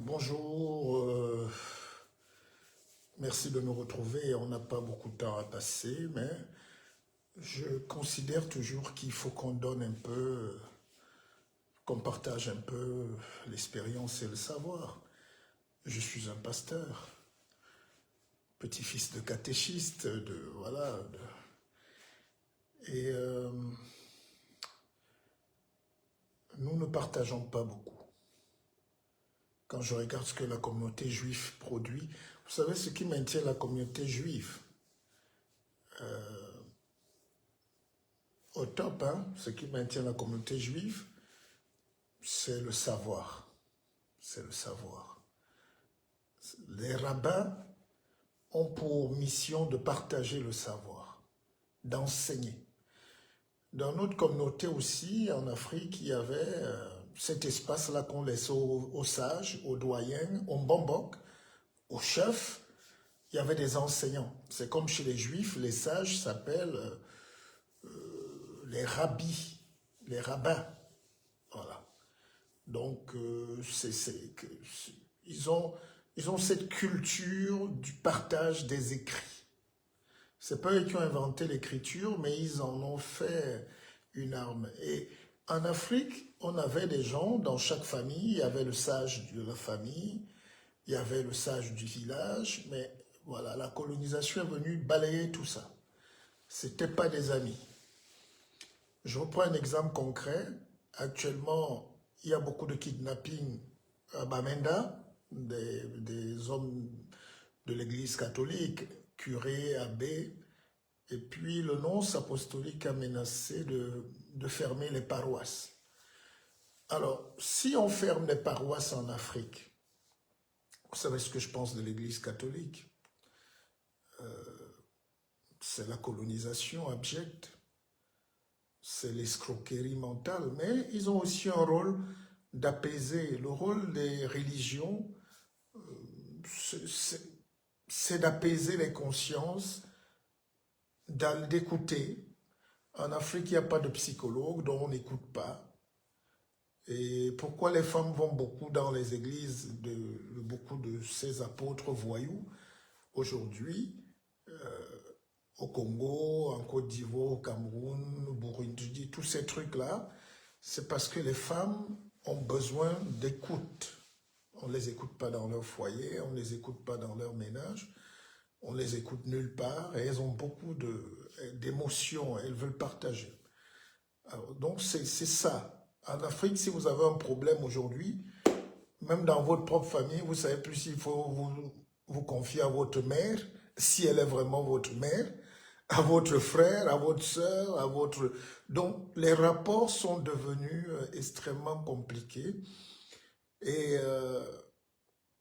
Bonjour, merci de nous retrouver. On n'a pas beaucoup de temps à passer, mais je considère toujours qu'il faut qu'on donne un peu, qu'on partage un peu l'expérience et le savoir. Je suis un pasteur, petit-fils de catéchiste, voilà. Et nous ne partageons pas beaucoup. Quand je regarde ce que la communauté juive produit, vous savez ce qui maintient la communauté juive au top, hein, ce qui maintient la communauté juive, c'est le savoir. C'est le savoir. Les rabbins ont pour mission de partager le savoir, d'enseigner. Dans notre communauté aussi, en Afrique, il y avait cet espace-là qu'on laissait aux sages, aux doyens, aux mbambok, aux chefs. Il y avait des enseignants. C'est comme chez les juifs, les sages s'appellent les rabbis, les rabbins. Voilà. Donc, ils ont cette culture du partage des écrits. C'est pas eux qui ont inventé l'écriture, mais ils en ont fait une arme. Et en Afrique, on avait des gens dans chaque famille. Il y avait le sage de la famille, il y avait le sage du village, mais voilà, la colonisation est venue balayer tout ça. C'était pas des amis. Je reprends un exemple concret. Actuellement, il y a beaucoup de kidnapping à Bamenda, des hommes de l'église catholique, curés, abbés, et puis le nonce apostolique a menacé de fermer les paroisses. Alors, si on ferme les paroisses en Afrique, vous savez ce que je pense de l'église catholique? C'est la colonisation abjecte, c'est l'escroquerie mentale, mais ils ont aussi un rôle d'apaiser. Le rôle des religions, c'est d'apaiser les consciences, d'écouter. En Afrique, il n'y a pas de psychologue, donc on n'écoute pas. Et pourquoi les femmes vont beaucoup dans les églises de beaucoup de ces apôtres voyous aujourd'hui, au Congo, en Côte d'Ivoire, au Cameroun, au Burundi, tous ces trucs-là, c'est parce que les femmes ont besoin d'écoute. On ne les écoute pas dans leur foyer, on ne les écoute pas dans leur ménage, on les écoute nulle part et elles ont beaucoup d'émotions, elles veulent partager. Alors, donc c'est ça. En Afrique, si vous avez un problème aujourd'hui, même dans votre propre famille, vous ne savez plus s'il faut vous confier à votre mère, si elle est vraiment votre mère, à votre frère, à votre soeur, à votre... Donc, les rapports sont devenus extrêmement compliqués. Et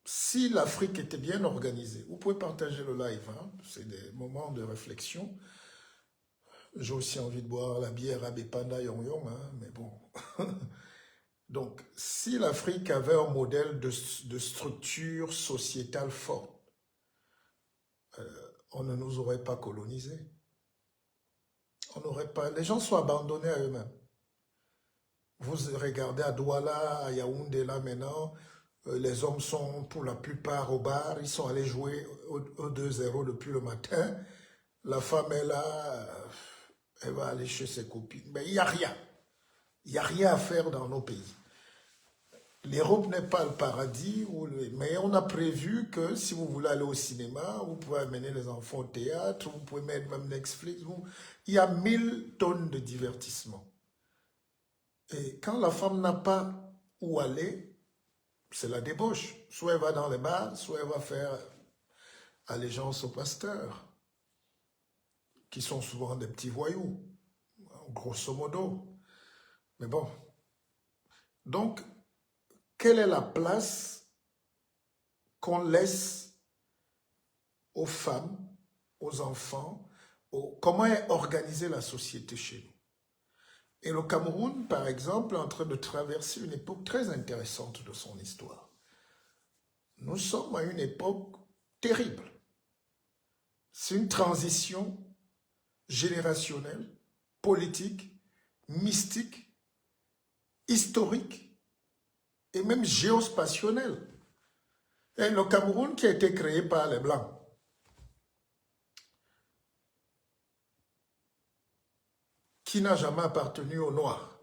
si l'Afrique était bien organisée, vous pouvez partager le live, hein, c'est des moments de réflexion. J'ai aussi envie de boire la bière à Bepanda Yong Yong, hein, mais bon. Donc, si l'Afrique avait un modèle de structure sociétale forte, on ne nous aurait pas colonisés. On n'aurait pas... Les gens sont abandonnés à eux-mêmes. Vous regardez à Douala, à Yaoundé, là maintenant, les hommes sont pour la plupart au bar, ils sont allés jouer au 2-0 depuis le matin. La femme est là, elle va aller chez ses copines. Mais il n'y a rien. Il n'y a rien à faire dans nos pays. L'Europe n'est pas le paradis, mais on a prévu que si vous voulez aller au cinéma, vous pouvez amener les enfants au théâtre, vous pouvez mettre même Netflix. Il y a 1000 tonnes de divertissement. Et quand la femme n'a pas où aller, c'est la débauche. Soit elle va dans les bars, soit elle va faire allégeance aux pasteurs, qui sont souvent des petits voyous, grosso modo. Mais bon. Donc, quelle est la place qu'on laisse aux femmes, aux enfants, comment est organisée la société chez nous? Et le Cameroun, par exemple, est en train de traverser une époque très intéressante de son histoire. Nous sommes à une époque terrible. C'est une transition générationnelle, politique, mystique, historique et même géospationnel. Et le Cameroun qui a été créé par les Blancs, qui n'a jamais appartenu aux Noirs,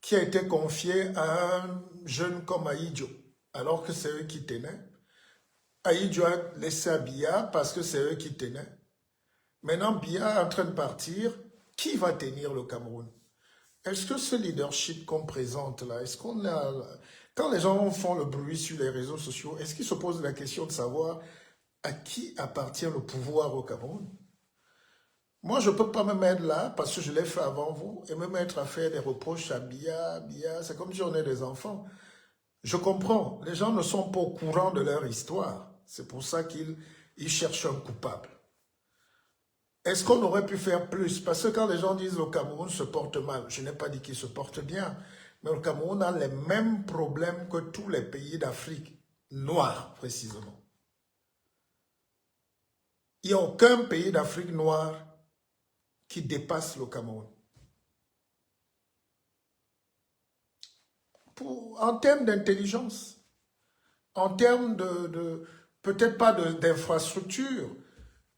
qui a été confié à un jeune comme Ahidjo, alors que c'est eux qui tenaient. Ahidjo a laissé à Biya parce que c'est eux qui tenaient. Maintenant, Biya est en train de partir. Qui va tenir le Cameroun? Est-ce que ce leadership qu'on présente là, est-ce qu'on a... Quand les gens font le bruit sur les réseaux sociaux, est-ce qu'ils se posent la question de savoir à qui appartient le pouvoir au Cameroun? Moi, je ne peux pas me mettre là, parce que je l'ai fait avant vous, et me mettre à faire des reproches à Biya, Biya. C'est comme si on est des enfants. Je comprends, les gens ne sont pas au courant de leur histoire. C'est pour ça qu'ils cherchent un coupable. Est-ce qu'on aurait pu faire plus? Parce que quand les gens disent le Cameroun se porte mal, je n'ai pas dit qu'il se porte bien, mais le Cameroun a les mêmes problèmes que tous les pays d'Afrique noire, précisément. Il n'y a aucun pays d'Afrique noire qui dépasse le Cameroun. En termes d'intelligence, en termes peut-être pas d'infrastructure,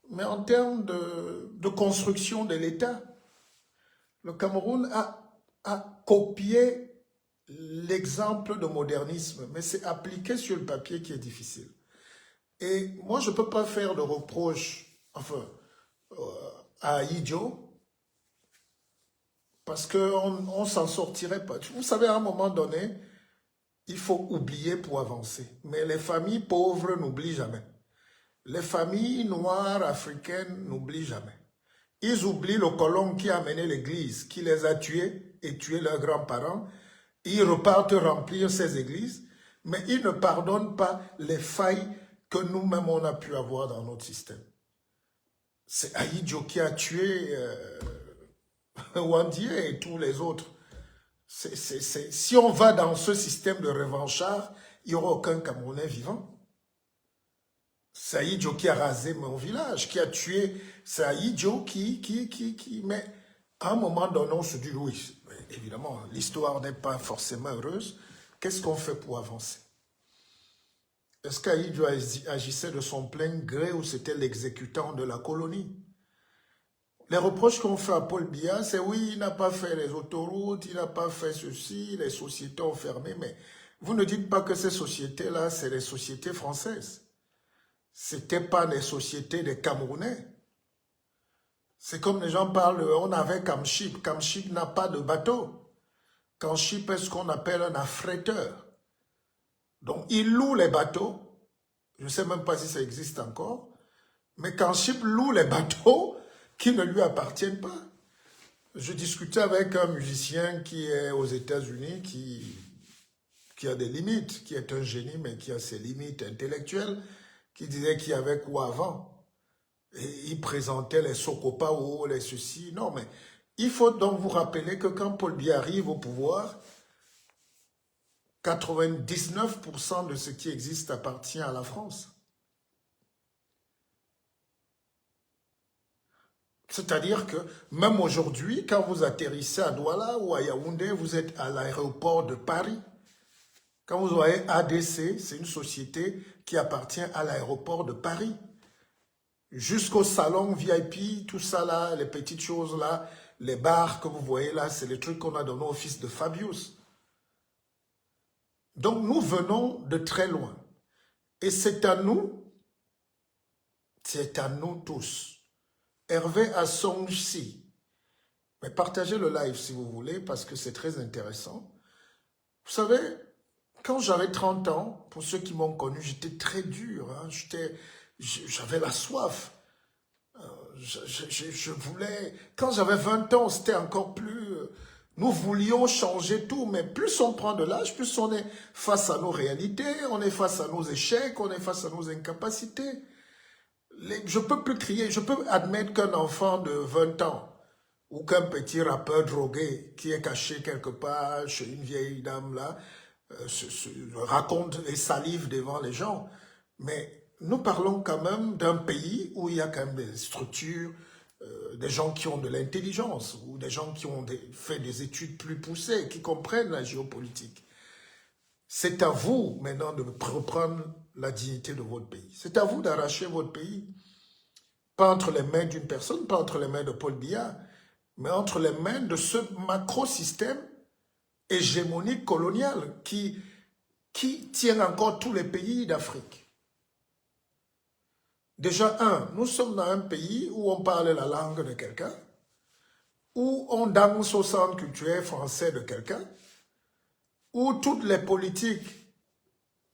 mais en termes de construction de l'État, le Cameroun a copié l'exemple de modernisme, mais c'est appliqué sur le papier qui est difficile. Et moi, je ne peux pas faire de reproche à Ahidjo, parce qu'on ne s'en sortirait pas. Vous savez, à un moment donné, il faut oublier pour avancer. Mais les familles pauvres n'oublient jamais. Les familles noires africaines n'oublient jamais. Ils oublient le colon qui a mené l'église, qui les a tués et tué leurs grands-parents. Ils repartent remplir ces églises, mais ils ne pardonnent pas les failles que nous-mêmes on a pu avoir dans notre système. C'est Ahidjo qui a tué Wandier et tous les autres. Si on va dans ce système de revanchard, il n'y aura aucun Camerounais vivant. C'est Ahidjo qui a rasé mon village, qui a tué. C'est Ahidjo mais à un moment donné, on se dit, oui, évidemment, l'histoire n'est pas forcément heureuse. Qu'est-ce qu'on fait pour avancer? Est-ce qu'Ahidjo agissait de son plein gré ou c'était l'exécutant de la colonie? Les reproches qu'on fait à Paul Biya, c'est oui, il n'a pas fait les autoroutes, il n'a pas fait ceci, les sociétés ont fermé, mais vous ne dites pas que ces sociétés-là, c'est les sociétés françaises. Ce n'était pas les sociétés des Camerounais. C'est comme les gens parlent, on avait Camship. Camship n'a pas de bateau. Camship est ce qu'on appelle un affréteur. Donc, il loue les bateaux. Je ne sais même pas si ça existe encore. Mais Camship loue les bateaux qui ne lui appartiennent pas. Je discutais avec un musicien qui est aux États-Unis, qui a des limites, qui est un génie, mais qui a ses limites intellectuelles, qui disait qu'il y avait quoi avant. Et il présentait les Sokopao, les ceci. Non, mais il faut donc vous rappeler que quand Paul Biya arrive au pouvoir, 99% de ce qui existe appartient à la France. C'est-à-dire que même aujourd'hui, quand vous atterrissez à Douala ou à Yaoundé, vous êtes à l'aéroport de Paris. Quand vous voyez ADC, c'est une société qui appartient à l'aéroport de Paris. Jusqu'au salon VIP, tout ça là, les petites choses là, les bars que vous voyez là, c'est les trucs qu'on a donnés au fils de Fabius. Donc nous venons de très loin. Et c'est à nous tous. Hervé Assong-Si. Mais partagez le live si vous voulez, parce que c'est très intéressant. Vous savez, quand j'avais 30 ans, pour ceux qui m'ont connu, j'étais très dur. Hein, j'avais la soif. Je voulais... Quand j'avais 20 ans, c'était encore plus... Nous voulions changer tout, mais plus on prend de l'âge, plus on est face à nos réalités, on est face à nos échecs, on est face à nos incapacités. Je peux plus crier, je peux admettre qu'un enfant de 20 ans ou qu'un petit rappeur drogué qui est caché quelque part chez une vieille dame là, raconte et salive devant les gens. Mais nous parlons quand même d'un pays où il y a quand même des structures, des gens qui ont de l'intelligence ou des gens qui ont fait des études plus poussées, qui comprennent la géopolitique. C'est à vous maintenant de reprendre la dignité de votre pays. C'est à vous d'arracher votre pays. Pas entre les mains d'une personne, pas entre les mains de Paul Biya, mais entre les mains de ce macro-système hégémonique colonial qui tient encore tous les pays d'Afrique. Déjà, nous sommes dans un pays où on parle la langue de quelqu'un, où on danse au centre culturel français de quelqu'un, où toutes les politiques,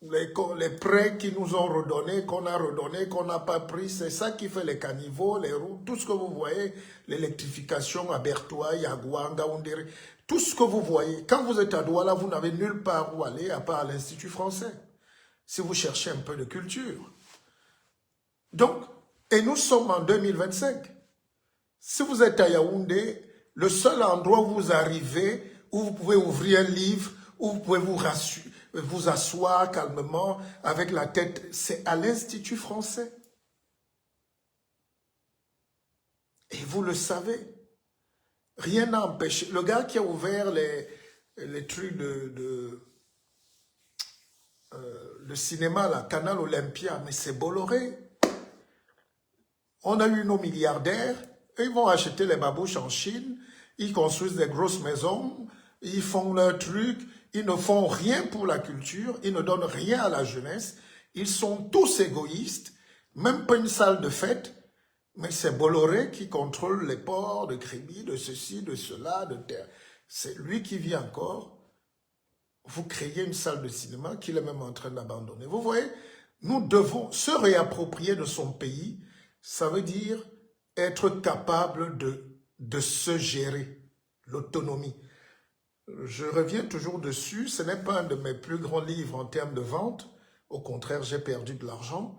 les prêts qui nous ont redonnés, qu'on a redonnés, qu'on n'a pas pris, c'est ça qui fait les caniveaux, les routes, tout ce que vous voyez, l'électrification à Bertoua, Yagouan, Gaoundéré, tout ce que vous voyez. Quand vous êtes à Douala, vous n'avez nulle part où aller à part l'Institut français, si vous cherchez un peu de culture. Donc, et nous sommes en 2025. Si vous êtes à Yaoundé, le seul endroit où vous arrivez, où vous pouvez ouvrir un livre, où vous pouvez vous asseoir calmement avec la tête, c'est à l'Institut français. Et vous le savez. Rien n'a empêché. Le gars qui a ouvert les trucs de cinéma, là, Canal Olympia, mais c'est Bolloré. On a eu nos milliardaires, ils vont acheter les babouches en Chine, ils construisent des grosses maisons, ils font leurs trucs, ils ne font rien pour la culture, ils ne donnent rien à la jeunesse, ils sont tous égoïstes, même pas une salle de fête, mais c'est Bolloré qui contrôle les ports de Kribi, de ceci, de cela, de terre. C'est lui qui vit encore. Vous créez une salle de cinéma qu'il est même en train d'abandonner. Vous voyez, nous devons se réapproprier de son pays. Ça veut dire être capable de se gérer, l'autonomie. Je reviens toujours dessus, ce n'est pas un de mes plus grands livres en termes de vente, au contraire j'ai perdu de l'argent,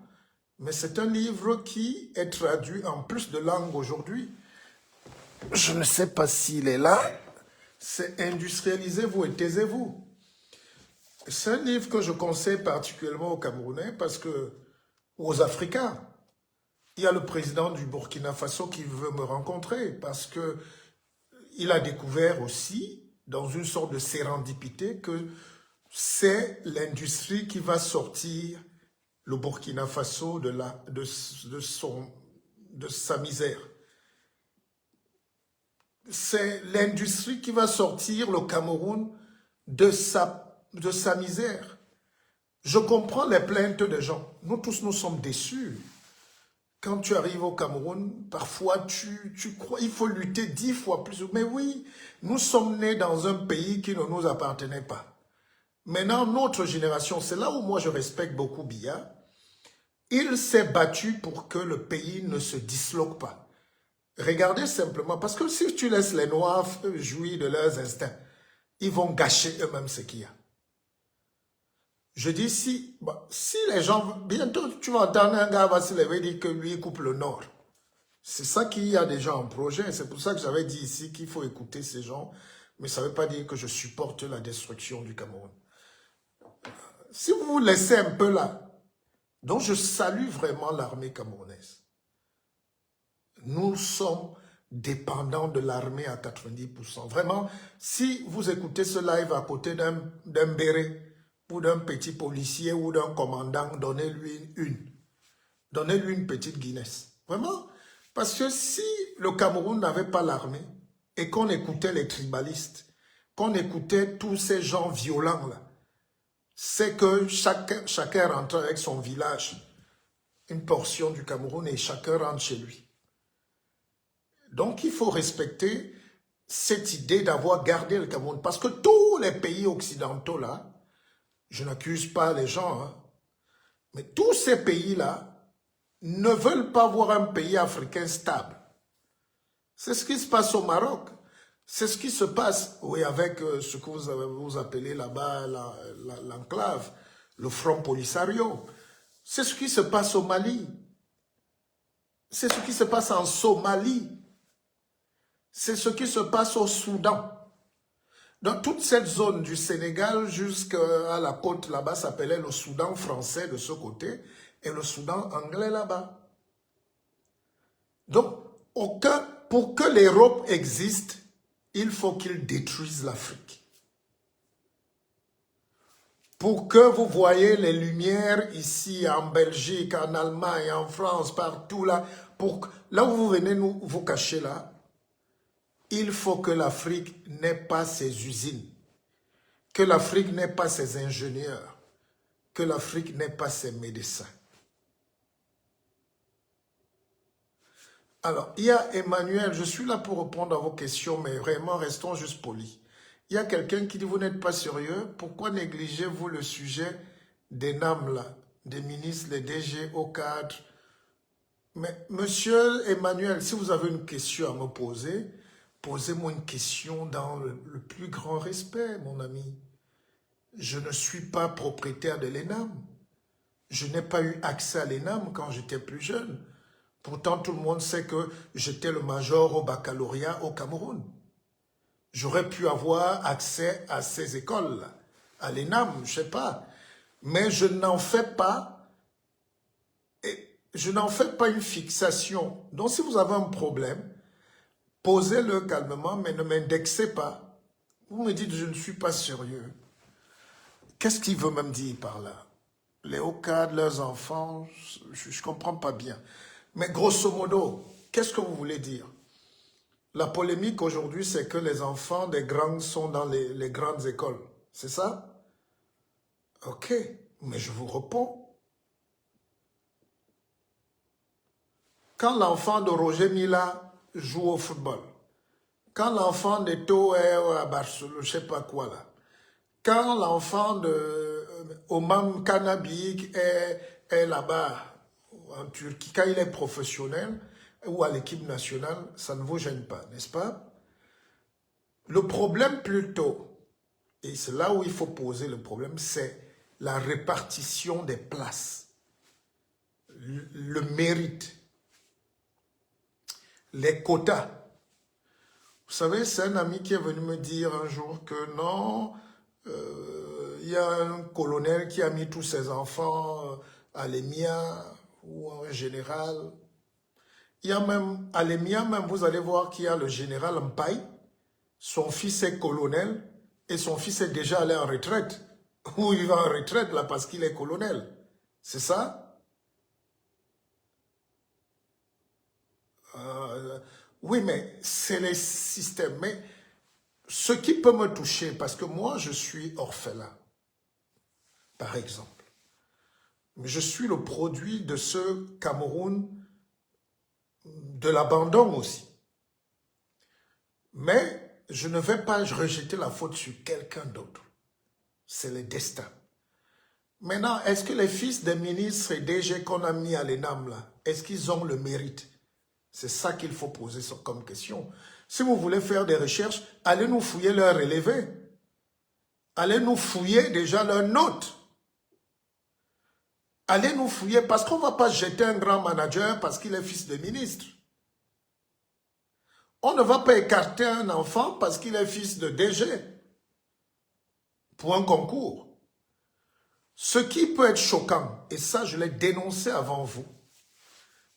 mais c'est un livre qui est traduit en plus de langues aujourd'hui. Je ne sais pas s'il est là, c'est Industrialisez-vous et taisez-vous. C'est un livre que je conseille particulièrement aux Camerounais parce que, aux Africains. Il y a le président du Burkina Faso qui veut me rencontrer parce que il a découvert aussi, dans une sorte de sérendipité, que c'est l'industrie qui va sortir le Burkina Faso de sa misère. C'est l'industrie qui va sortir le Cameroun de sa misère. Je comprends les plaintes des gens. Nous tous, nous sommes déçus. Quand tu arrives au Cameroun, parfois tu crois il faut lutter 10 fois plus. Mais oui, nous sommes nés dans un pays qui ne nous appartenait pas. Maintenant, notre génération, c'est là où moi je respecte beaucoup Biya, il s'est battu pour que le pays ne se disloque pas. Regardez simplement, parce que si tu laisses les Noirs jouir de leurs instincts, ils vont gâcher eux-mêmes ce qu'il y a. Je dis si les gens, bientôt tu vas entendre un gars va se lever et dire que lui il coupe le Nord. C'est ça qu'il y a déjà en projet. C'est pour ça que j'avais dit ici qu'il faut écouter ces gens. Mais ça ne veut pas dire que je supporte la destruction du Cameroun. Si vous vous laissez un peu là, donc je salue vraiment l'armée camerounaise. Nous sommes dépendants de l'armée à 90%. Vraiment, si vous écoutez ce live à côté d'un béret, ou d'un petit policier ou d'un commandant, donnez-lui une petite Guinness. Vraiment. Parce que si le Cameroun n'avait pas l'armée et qu'on écoutait les tribalistes, qu'on écoutait tous ces gens violents-là, c'est que chacun rentre avec son village, une portion du Cameroun et chacun rentre chez lui. Donc il faut respecter cette idée d'avoir gardé le Cameroun. Parce que tous les pays occidentaux là, je n'accuse pas les gens, hein. Mais tous ces pays-là ne veulent pas voir un pays africain stable. C'est ce qui se passe au Maroc. C'est ce qui se passe, oui, avec ce que vous appelez là-bas l'enclave, le Front Polisario. C'est ce qui se passe au Mali. C'est ce qui se passe en Somalie. C'est ce qui se passe au Soudan. Dans toute cette zone du Sénégal jusqu'à la côte là-bas s'appelait le Soudan français de ce côté et le Soudan anglais là-bas. Donc, Pour que l'Europe existe, il faut qu'il détruise l'Afrique. Pour que vous voyez les lumières ici, en Belgique, en Allemagne, en France, partout là, là où vous venez vous cacher là, il faut que l'Afrique n'ait pas ses usines, que l'Afrique n'ait pas ses ingénieurs, que l'Afrique n'ait pas ses médecins. Alors, il y a Emmanuel, je suis là pour répondre à vos questions, mais vraiment, restons juste polis. Il y a quelqu'un qui dit, vous n'êtes pas sérieux, pourquoi négligez-vous le sujet des NAM, là, des ministres, les DG, au cadre? Mais, monsieur Emmanuel, si vous avez une question à me poser, posez-moi une question dans le plus grand respect, mon ami. Je ne suis pas propriétaire de l'ENAM. Je n'ai pas eu accès à l'ENAM quand j'étais plus jeune. Pourtant, tout le monde sait que j'étais le major au baccalauréat au Cameroun. J'aurais pu avoir accès à ces écoles, à l'ENAM, je ne sais pas. Mais je n'en fais pas, une fixation. Donc, si vous avez un problème, posez-le calmement, mais ne m'indexez pas. Vous me dites, je ne suis pas sérieux. Qu'est-ce qu'il veut même dire par là? Les hauts cadres, leurs enfants, je ne comprends pas bien. Mais grosso modo, qu'est-ce que vous voulez dire? La polémique aujourd'hui, c'est que les enfants des grands sont dans les grandes écoles. C'est ça? Ok, mais je vous réponds. Quand l'enfant de Roger Mila joue au football, quand l'enfant de Toé à Barcelone, je ne sais pas quoi là, quand l'enfant de Oman Kanabik est là-bas, en Turquie, quand il est professionnel ou à l'équipe nationale, ça ne vous gêne pas, n'est-ce pas? Le problème plutôt, et c'est là où il faut poser le problème, c'est la répartition des places, le mérite, les quotas. Vous savez, c'est un ami qui est venu me dire un jour que non, il y a un colonel qui a mis tous ses enfants à l'EMIA ou en général. Il y a même, à l'EMIA même, vous allez voir qu'il y a le général Mpaï, son fils est colonel et son fils est déjà allé en retraite. Ou il va en retraite là parce qu'il est colonel. C'est ça? Oui, mais c'est les systèmes. Mais ce qui peut me toucher, parce que moi, je suis orphelin, par exemple. Je suis le produit de ce Cameroun, de l'abandon aussi. Mais je ne vais pas rejeter la faute sur quelqu'un d'autre. C'est le destin. Maintenant, est-ce que les fils des ministres et DG qu'on a mis à l'ENAM, là, est-ce qu'ils ont le mérite? C'est ça qu'il faut poser comme question. Si vous voulez faire des recherches, allez nous fouiller leurs relevés. Allez nous fouiller déjà leurs notes. Allez nous fouiller parce qu'on ne va pas jeter un grand manager parce qu'il est fils de ministre. On ne va pas écarter un enfant parce qu'il est fils de DG pour un concours. Ce qui peut être choquant, et ça je l'ai dénoncé avant vous,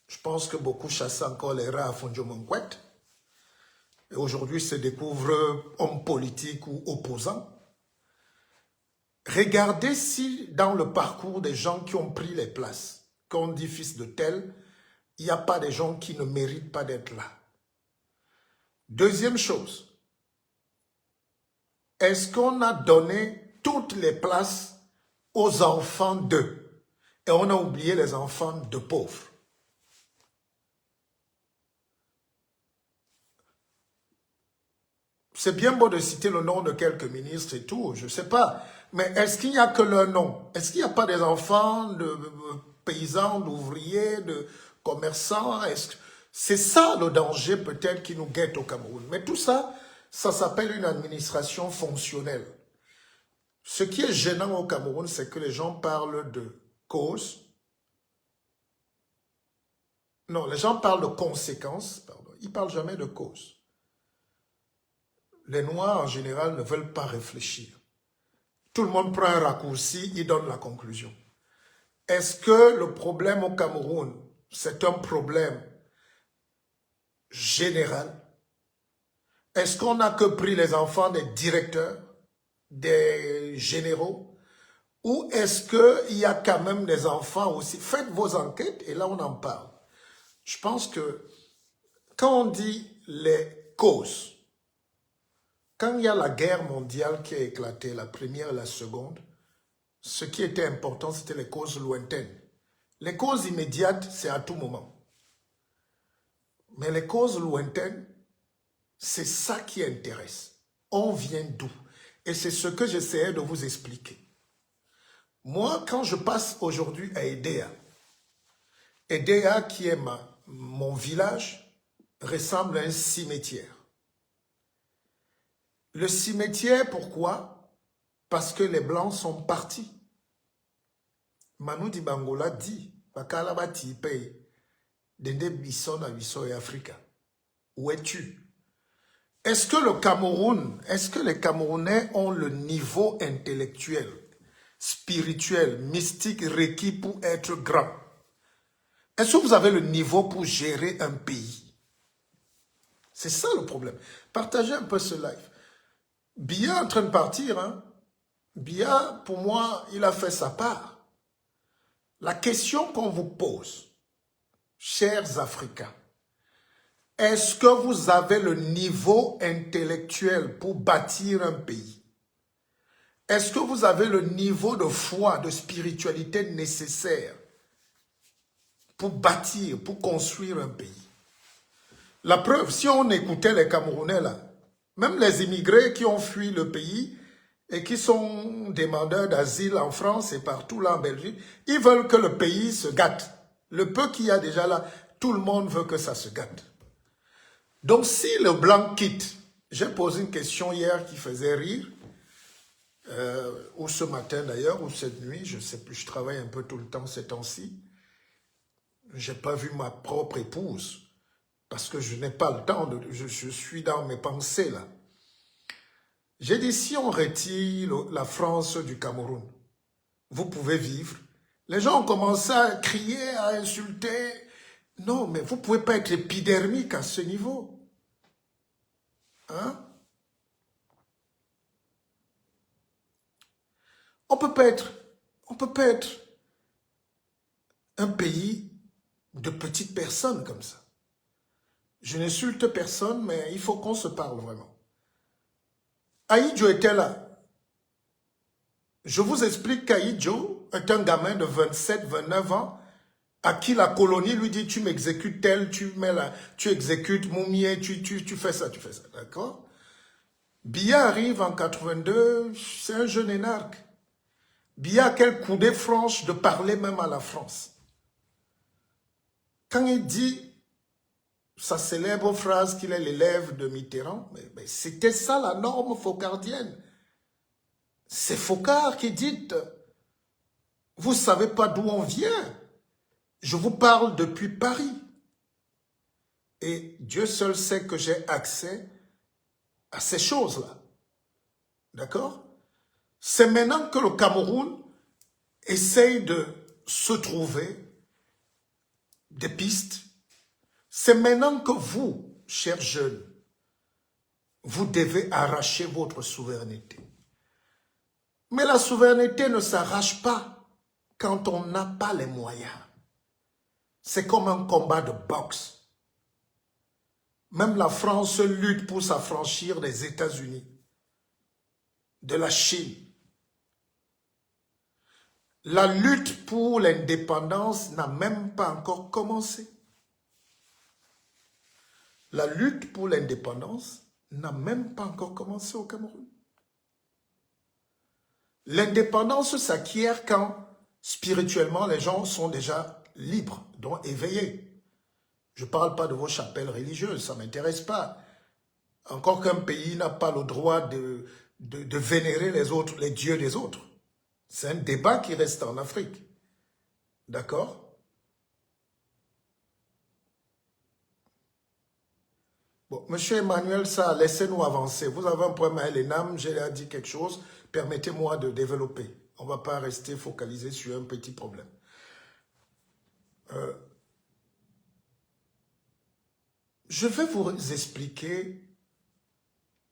je pense que beaucoup chassaient encore les rats à Fondiomonquette, et aujourd'hui se découvrent hommes politiques ou opposants. Regardez si dans le parcours des gens qui ont pris les places, qu'on dit fils de tel, il n'y a pas des gens qui ne méritent pas d'être là. Deuxième chose, est-ce qu'on a donné toutes les places aux enfants d'eux et on a oublié les enfants de pauvres? C'est bien beau de citer le nom de quelques ministres et tout, je ne sais pas. Mais est-ce qu'il n'y a que leur nom? Est-ce qu'il n'y a pas des enfants de paysans, d'ouvriers, de commerçants? C'est ça le danger peut-être qui nous guette au Cameroun. Mais tout ça, ça s'appelle une administration fonctionnelle. Ce qui est gênant au Cameroun, c'est que les gens parlent de cause. Non, les gens parlent de conséquences, pardon. Ils ne parlent jamais de cause. Les Noirs, en général, ne veulent pas réfléchir. Tout le monde prend un raccourci, il donne la conclusion. Est-ce que le problème au Cameroun, c'est un problème générale? Est-ce qu'on n'a que pris les enfants des directeurs, des généraux? Ou est-ce qu'il y a quand même des enfants aussi? Faites vos enquêtes et là on en parle. Je pense que quand on dit les causes, quand il y a la guerre mondiale qui a éclaté, la première et la seconde, ce qui était important, c'était les causes lointaines. Les causes immédiates, c'est à tout moment. Mais les causes lointaines, c'est ça qui intéresse. On vient d'où? Et c'est ce que j'essayais de vous expliquer. Moi, quand je passe aujourd'hui à Edea, Edea qui est mon village, ressemble à un cimetière. Le cimetière, pourquoi? Parce que les Blancs sont partis. Manu Dibangola dit, Bakalaba Tipe, Dende Bisson à Bissau et Africa. Où es-tu? Est-ce que le Cameroun, est-ce que les Camerounais ont le niveau intellectuel, spirituel, mystique requis pour être grand? Est-ce que vous avez le niveau pour gérer un pays? C'est ça le problème. Partagez un peu ce live. Biya est en train de partir. Hein? Biya, pour moi, il a fait sa part. La question qu'on vous pose, chers Africains, est-ce que vous avez le niveau intellectuel pour bâtir un pays? Est-ce que vous avez le niveau de foi, de spiritualité nécessaire pour bâtir, pour construire un pays? La preuve, si on écoutait les Camerounais là, même les immigrés qui ont fui le pays et qui sont demandeurs d'asile en France et partout là en Belgique, ils veulent que le pays se gâte. Le peu qu'il y a déjà là, tout le monde veut que ça se gâte. Donc si le blanc quitte, j'ai posé une question hier qui faisait rire, ou ce matin d'ailleurs, ou cette nuit, je ne sais plus, je travaille un peu tout le temps ces temps-ci. Je n'ai pas vu ma propre épouse, parce que je n'ai pas le temps, je suis dans mes pensées là. J'ai dit, si on retire la France du Cameroun, vous pouvez vivre. Les gens ont commencé à crier, à insulter. Non, mais vous ne pouvez pas être épidermique à ce niveau. Hein? On ne peut pas être un pays de petites personnes comme ça. Je n'insulte personne, mais il faut qu'on se parle vraiment. Aïdjo était là. Je vous explique qu'Aïdjo est un gamin de 27, 29 ans à qui la colonie lui dit tu m'exécutes tel, tu exécutes Moumié, tu fais ça, d'accord? Biya arrive en 82, c'est un jeune énarque. Biya a quel coudée franche de parler même à la France. Quand il dit sa célèbre phrase qu'il est l'élève de Mitterrand, mais c'était ça la norme focardienne. C'est Focard qui dit, vous ne savez pas d'où on vient. Je vous parle depuis Paris. Et Dieu seul sait que j'ai accès à ces choses-là. D'accord? C'est maintenant que le Cameroun essaye de se trouver des pistes. C'est maintenant que vous, chers jeunes, vous devez arracher votre souveraineté. Mais la souveraineté ne s'arrache pas quand on n'a pas les moyens. C'est comme un combat de boxe. Même la France lutte pour s'affranchir des États-Unis, de la Chine. La lutte pour l'indépendance n'a même pas encore commencé. La lutte pour l'indépendance n'a même pas encore commencé au Cameroun. L'indépendance s'acquiert quand, spirituellement, les gens sont déjà libres, donc éveillés. Je ne parle pas de vos chapelles religieuses, ça ne m'intéresse pas. Encore qu'un pays n'a pas le droit de vénérer les dieux des autres. C'est un débat qui reste en Afrique. D'accord? Bon, Monsieur Emmanuel, ça, laissez-nous avancer. Vous avez un problème à l'ENAM, j'ai dit quelque chose. Permettez-moi de développer. On ne va pas rester focalisé sur un petit problème. Je vais vous expliquer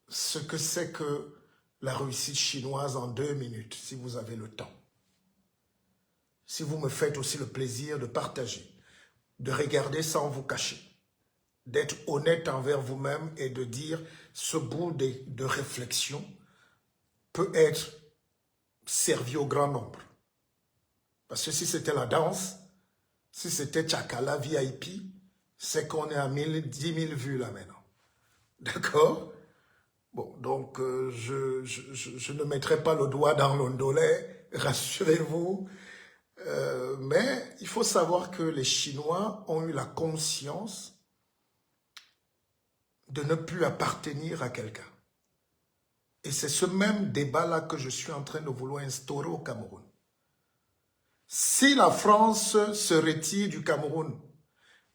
ce que c'est que la réussite chinoise en 2 minutes, si vous avez le temps. Si vous me faites aussi le plaisir de partager, de regarder sans vous cacher, d'être honnête envers vous-même et de dire ce bout de réflexion peut être servi au grand nombre. Parce que si c'était la danse, si c'était Tchakala VIP, c'est qu'on est à 10 000 vues là maintenant. D'accord? Bon, donc je ne mettrai pas le doigt dans l'ondolé, rassurez-vous. Mais il faut savoir que les Chinois ont eu la conscience de ne plus appartenir à quelqu'un. Et c'est ce même débat-là que je suis en train de vouloir instaurer au Cameroun. Si la France se retire du Cameroun,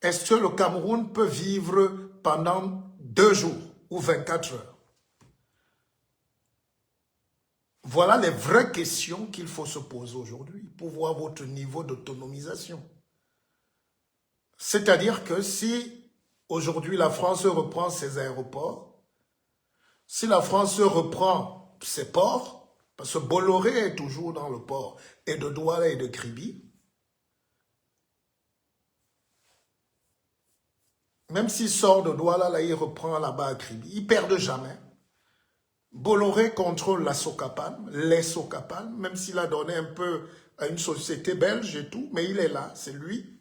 est-ce que le Cameroun peut vivre pendant 2 jours ou 24 heures? Voilà les vraies questions qu'il faut se poser aujourd'hui pour voir votre niveau d'autonomisation. C'est-à-dire que si aujourd'hui la France reprend ses aéroports, si la France reprend ses ports, parce que Bolloré est toujours dans le port, et de Douala et de Kribi, même s'il sort de Douala, là, il reprend là-bas à Kribi, ils ne perdent jamais. Bolloré contrôle la Socapam, les Socapam, même s'il a donné un peu à une société belge et tout, mais il est là, c'est lui.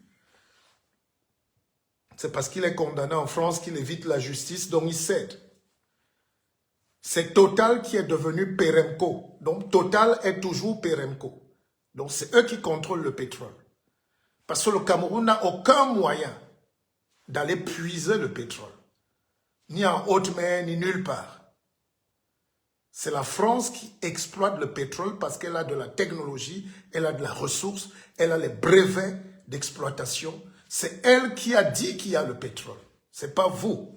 C'est parce qu'il est condamné en France qu'il évite la justice, donc il cède. C'est Total qui est devenu Peremco. Donc Total est toujours Peremco. Donc c'est eux qui contrôlent le pétrole. Parce que le Cameroun n'a aucun moyen d'aller puiser le pétrole. Ni en haute mer, ni nulle part. C'est la France qui exploite le pétrole parce qu'elle a de la technologie, elle a de la ressource, elle a les brevets d'exploitation. C'est elle qui a dit qu'il y a le pétrole. Ce n'est pas vous.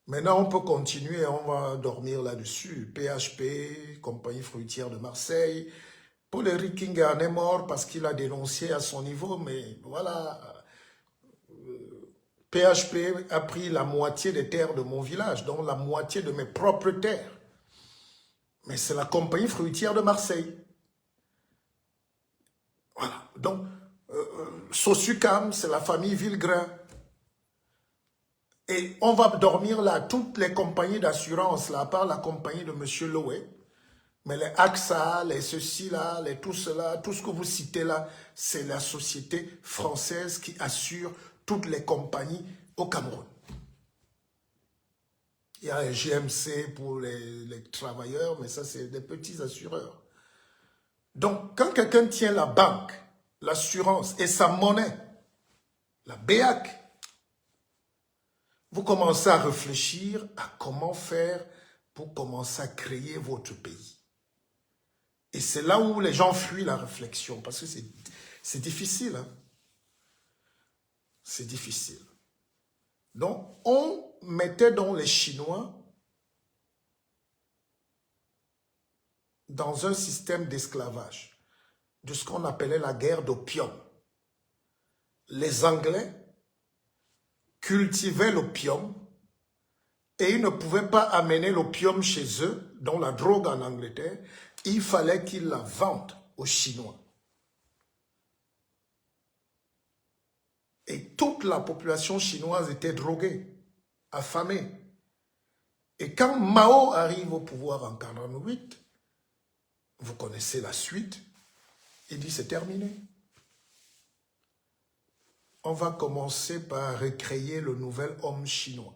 Maintenant, on peut continuer et on va dormir là-dessus. PHP, compagnie fruitière de Marseille. Paul Eric Kingan est mort parce qu'il a dénoncé à son niveau, mais voilà. PHP a pris la moitié des terres de mon village, donc la moitié de mes propres terres. Mais c'est la compagnie fruitière de Marseille. Voilà. Donc, Sosucam, c'est la famille Villegrain. Et on va dormir là, toutes les compagnies d'assurance, là, à part la compagnie de M. Loé. Mais les AXA, les ceci là, les tout cela, tout ce que vous citez là, c'est la société française qui assure toutes les compagnies au Cameroun. Il y a un GMC pour les travailleurs, mais ça c'est des petits assureurs. Donc quand quelqu'un tient la banque, l'assurance et sa monnaie, la BEAC, vous commencez à réfléchir à comment faire pour commencer à créer votre pays. Et c'est là où les gens fuient la réflexion, parce que c'est difficile. Hein? C'est difficile. Donc, on mettait donc les Chinois dans un système d'esclavage, de ce qu'on appelait la guerre d'opium. Les Anglais cultivaient l'opium et ils ne pouvaient pas amener l'opium chez eux, dont la drogue en Angleterre. Il fallait qu'ils la vendent aux Chinois. Et toute la population chinoise était droguée, affamée. Et quand Mao arrive au pouvoir en 1948, vous connaissez la suite, il dit c'est terminé. On va commencer par recréer le nouvel homme chinois.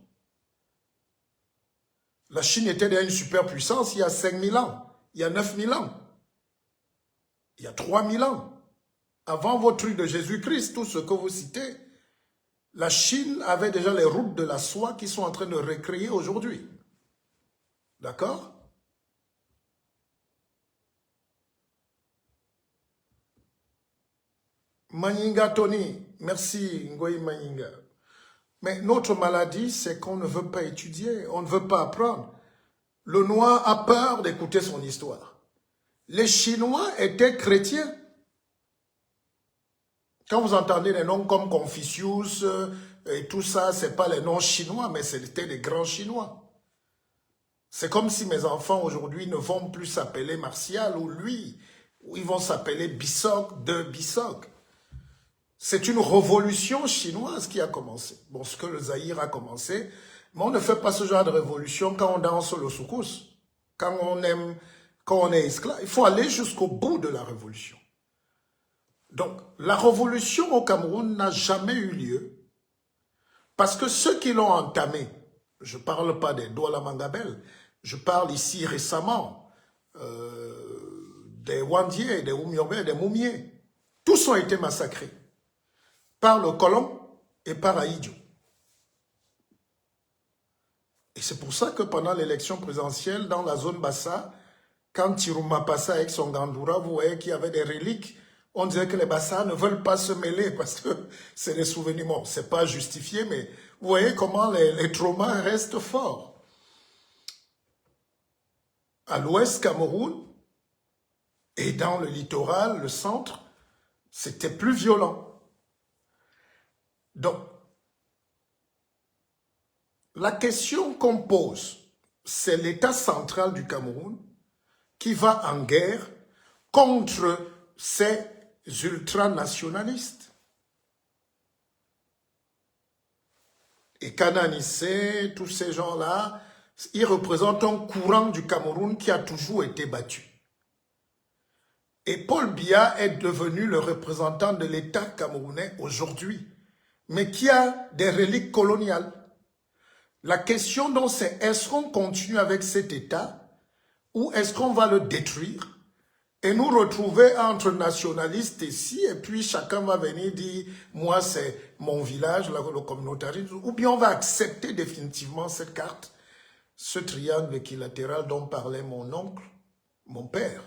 La Chine était déjà une superpuissance il y a 5000 ans. Il y a 9000 ans, il y a 3000 ans, avant votre truc de Jésus-Christ, tout ce que vous citez, la Chine avait déjà les routes de la soie qui sont en train de recréer aujourd'hui. D'accord? Manyinga Tony, merci Ngoyi Manyinga. Mais notre maladie, c'est qu'on ne veut pas étudier, on ne veut pas apprendre. Le noir a peur d'écouter son histoire. Les Chinois étaient chrétiens. Quand vous entendez des noms comme Confucius, et tout ça, ce n'est pas les noms chinois, mais c'était les grands chinois. C'est comme si mes enfants aujourd'hui ne vont plus s'appeler Martial ou lui, ou ils vont s'appeler Bissok de Bissok. C'est une révolution chinoise qui a commencé. Bon, ce que le Zaïre a commencé, mais on ne fait pas ce genre de révolution quand on danse le soukous, quand on aime, quand on est esclave. Il faut aller jusqu'au bout de la révolution. Donc, la révolution au Cameroun n'a jamais eu lieu parce que ceux qui l'ont entamée, je ne parle pas des Douala Mangabel, je parle ici récemment des Wandier, des Oumiobe, des Moumiers. Tous ont été massacrés par le colon et par Aïdjo. Et c'est pour ça que pendant l'élection présidentielle, dans la zone Bassa, quand Tirouma passait avec son Gandoura, vous voyez qu'il y avait des reliques. On disait que les Bassa ne veulent pas se mêler parce que c'est des souvenirs. Bon, ce n'est pas justifié, mais vous voyez comment les traumas restent forts. À l'ouest Cameroun et dans le littoral, le centre, c'était plus violent. Donc, la question qu'on pose, c'est l'État central du Cameroun qui va en guerre contre ces ultranationalistes. Et Kananissé, tous ces gens-là, ils représentent un courant du Cameroun qui a toujours été battu. Et Paul Biya est devenu le représentant de l'État camerounais aujourd'hui, mais qui a des reliques coloniales. La question donc c'est, est-ce qu'on continue avec cet État ou est-ce qu'on va le détruire et nous retrouver entre nationalistes ici et puis chacun va venir dire, moi c'est mon village, le communautarisme, ou bien on va accepter définitivement cette carte, ce triangle équilatéral dont parlait mon oncle, mon père,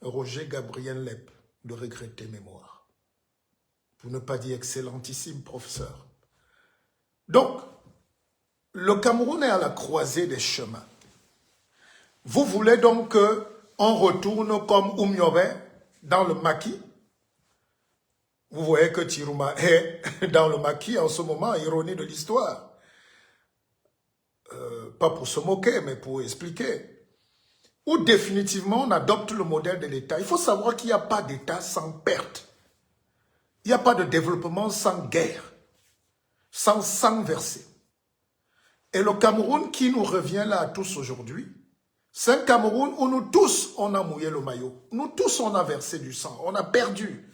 Roger Gabriel Lep, de regretter mémoire. Pour ne pas dire excellentissime professeur. Donc, le Cameroun est à la croisée des chemins. Vous voulez donc qu'on retourne comme Oumiobe dans le maquis? Vous voyez que Tirouma est dans le maquis en ce moment, ironie de l'histoire. Pas pour se moquer, mais pour expliquer. Ou définitivement on adopte le modèle de l'État. Il faut savoir qu'il n'y a pas d'État sans perte. Il n'y a pas de développement sans guerre, sans sang versé. Et le Cameroun qui nous revient là à tous aujourd'hui, c'est un Cameroun où nous tous, on a mouillé le maillot. Nous tous, on a versé du sang. On a perdu.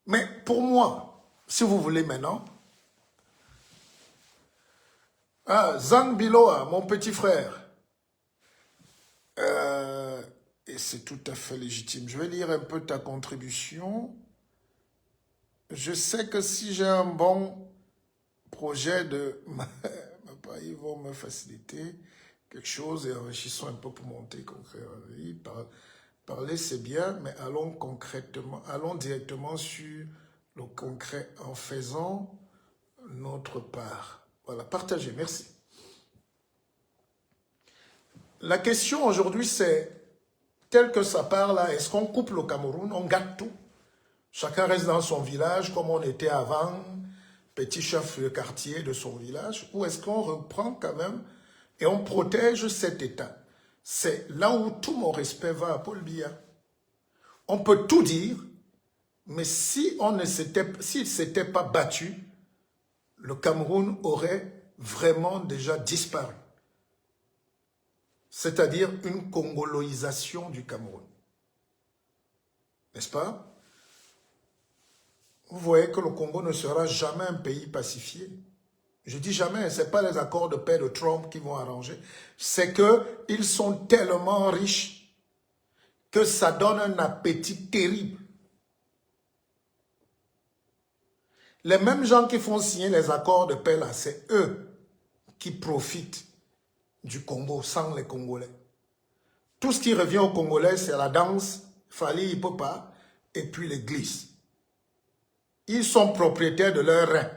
Mais pour moi, si vous voulez maintenant, Zang Biloa, mon petit frère, et c'est tout à fait légitime. Je vais lire un peu ta contribution. Je sais que si j'ai un bon projet de... ils vont me faciliter quelque chose et enrichissons un peu pour monter concrètement. Parler c'est bien, mais allons concrètement, allons directement sur le concret en faisant notre part. Voilà, partagez, merci. La question aujourd'hui c'est, tel que ça part là, est-ce qu'on coupe le Cameroun, on gâte tout? Chacun reste dans son village comme on était avant, petit chef de quartier de son village, ou est-ce qu'on reprend quand même et on protège cet État? C'est là où tout mon respect va à Paul Biya. On peut tout dire, mais si on ne s'était pas battu, le Cameroun aurait vraiment déjà disparu. C'est-à-dire une congoloisation du Cameroun. N'est-ce pas? Vous voyez que le Congo ne sera jamais un pays pacifié. Je dis jamais, ce n'est pas les accords de paix de Trump qui vont arranger. C'est qu'ils sont tellement riches que ça donne un appétit terrible. Les mêmes gens qui font signer les accords de paix là, c'est eux qui profitent du Congo sans les Congolais. Tout ce qui revient aux Congolais, c'est la danse, Fali Ipopa, et puis l'église. Ils sont propriétaires de leurs reins.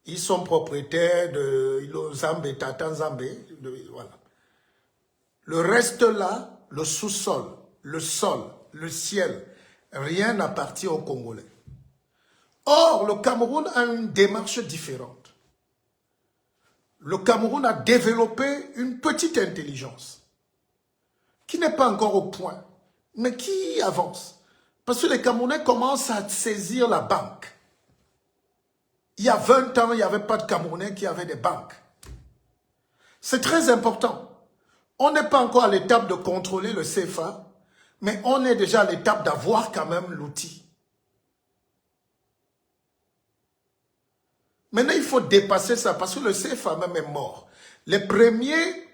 Ils sont propriétaires de Zambé, Tata Zambé, voilà. Le reste là, le sous-sol, le sol, le ciel, rien n'appartient aux Congolais. Or, le Cameroun a une démarche différente. le Cameroun a développé une petite intelligence qui n'est pas encore au point, mais qui avance. Parce que les Camerounais commencent à saisir la banque. Il y a 20 ans, il n'y avait pas de Camerounais qui avaient des banques. C'est très important. On n'est pas encore à l'étape de contrôler le CFA, mais on est déjà à l'étape d'avoir quand même l'outil. Maintenant, il faut dépasser ça parce que le CFA même est mort. Les premiers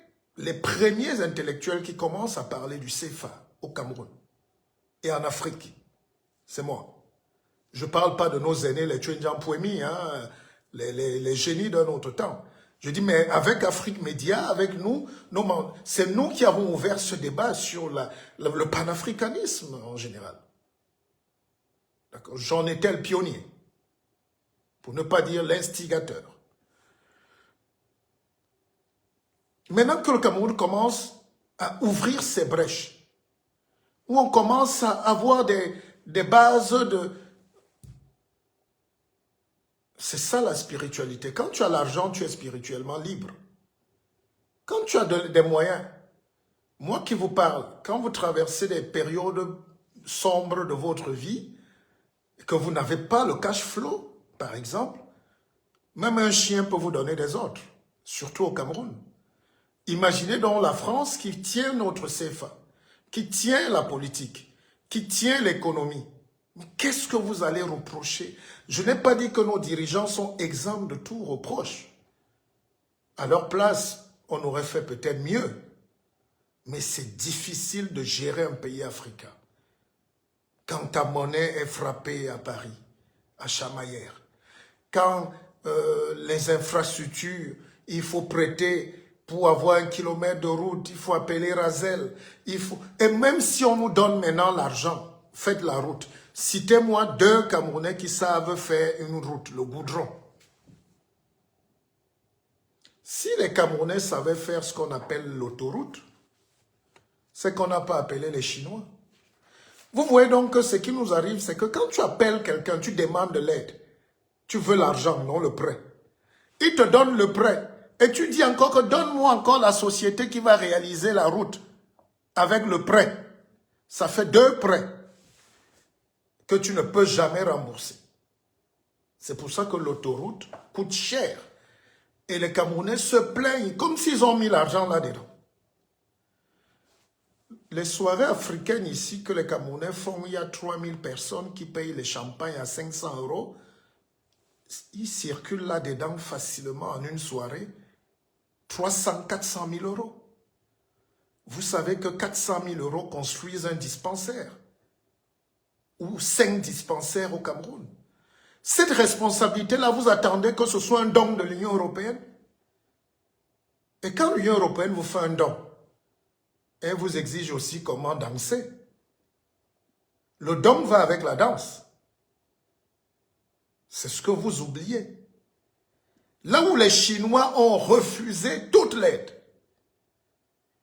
intellectuels qui commencent à parler du CFA au Cameroun et en Afrique, c'est moi. Je ne parle pas de nos aînés, les Tchéndjian Pouemi, hein, les génies d'un autre temps. Je dis, mais avec Afrique Média, avec nous, c'est nous qui avons ouvert ce débat sur le panafricanisme en général. J'en étais le pionnier, pour ne pas dire l'instigateur. Maintenant que le Cameroun commence à ouvrir ses brèches, où on commence à avoir des bases de... C'est ça la spiritualité. Quand tu as l'argent, tu es spirituellement libre. Quand tu as des moyens, moi qui vous parle, quand vous traversez des périodes sombres de votre vie, et que vous n'avez pas le cash flow, par exemple, même un chien peut vous donner des ordres, surtout au Cameroun. Imaginez donc la France qui tient notre CFA, qui tient la politique, qui tient l'économie. Qu'est-ce que vous allez reprocher? Je n'ai pas dit que nos dirigeants sont exempts de tout reproche. À leur place, on aurait fait peut-être mieux. Mais c'est difficile de gérer un pays africain. Quand ta monnaie est frappée à Paris, à Chamaillère, quand les infrastructures, il faut prêter pour avoir 1 kilomètre de route, il faut appeler Razel. Et même si on nous donne maintenant l'argent, faites la route. Citez-moi 2 Camerounais qui savent faire une route, le goudron. Si les Camerounais savaient faire ce qu'on appelle l'autoroute, c'est qu'on n'a pas appelé les Chinois. Vous voyez donc que ce qui nous arrive, c'est que quand tu appelles quelqu'un, tu demandes de l'aide. Tu veux l'argent, non le prêt. Il te donne le prêt. Et tu dis encore que donne-moi encore la société qui va réaliser la route avec le prêt. Ça fait 2 prêts que tu ne peux jamais rembourser. C'est pour ça que l'autoroute coûte cher. Et les Camerounais se plaignent comme s'ils ont mis l'argent là-dedans. Les soirées africaines ici que les Camerounais font, il y a 3000 personnes qui payent les champagnes à 500 €. Ils circulent là-dedans facilement en une soirée. 300, 400 000 €. Vous savez que 400 000 € construisent un dispensaire. Ou 5 dispensaires au Cameroun. Cette responsabilité-là, vous attendez que ce soit un don de l'Union européenne? Et quand l'Union européenne vous fait un don, elle vous exige aussi comment danser. Le don va avec la danse. C'est ce que vous oubliez. Là où les Chinois ont refusé toute l'aide,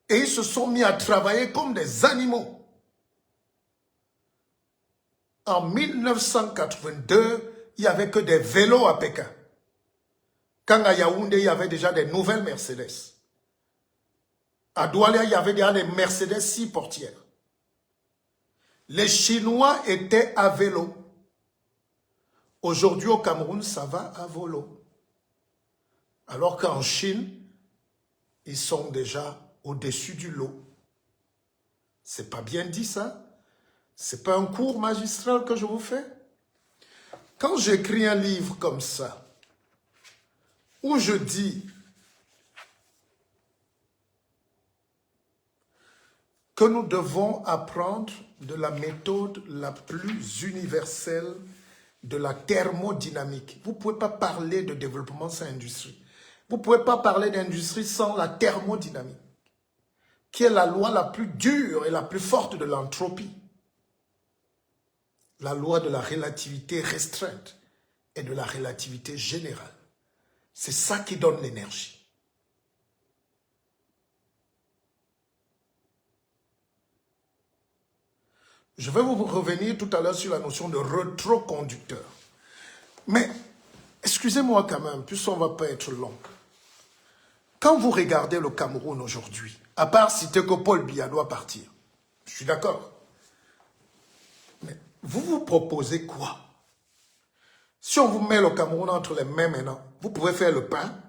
et ils se sont mis à travailler comme des animaux. En 1982, il n'y avait que des vélos à Pékin. Quand à Yaoundé, il y avait déjà des nouvelles Mercedes. À Douala, il y avait déjà des Mercedes 6 portières. Les Chinois étaient à vélo. Aujourd'hui, au Cameroun, ça va à vélo. Alors qu'en Chine, ils sont déjà au-dessus du lot. C'est pas bien dit, ça? C'est pas un cours magistral que je vous fais? Quand j'écris un livre comme ça, où je dis que nous devons apprendre de la méthode la plus universelle de la thermodynamique. Vous ne pouvez pas parler de développement sans industrie. Vous ne pouvez pas parler d'industrie sans la thermodynamique, qui est la loi la plus dure et la plus forte de l'entropie. La loi de la relativité restreinte et de la relativité générale. C'est ça qui donne l'énergie. Je vais vous revenir tout à l'heure sur la notion de rétroconducteur. Mais, excusez-moi quand même, puisqu'on ne va pas être long. Quand vous regardez le Cameroun aujourd'hui, à part citer que Paul Biya doit partir, je suis d'accord. Mais vous vous proposez quoi? Si on vous met le Cameroun entre les mains maintenant, vous pouvez faire le pain?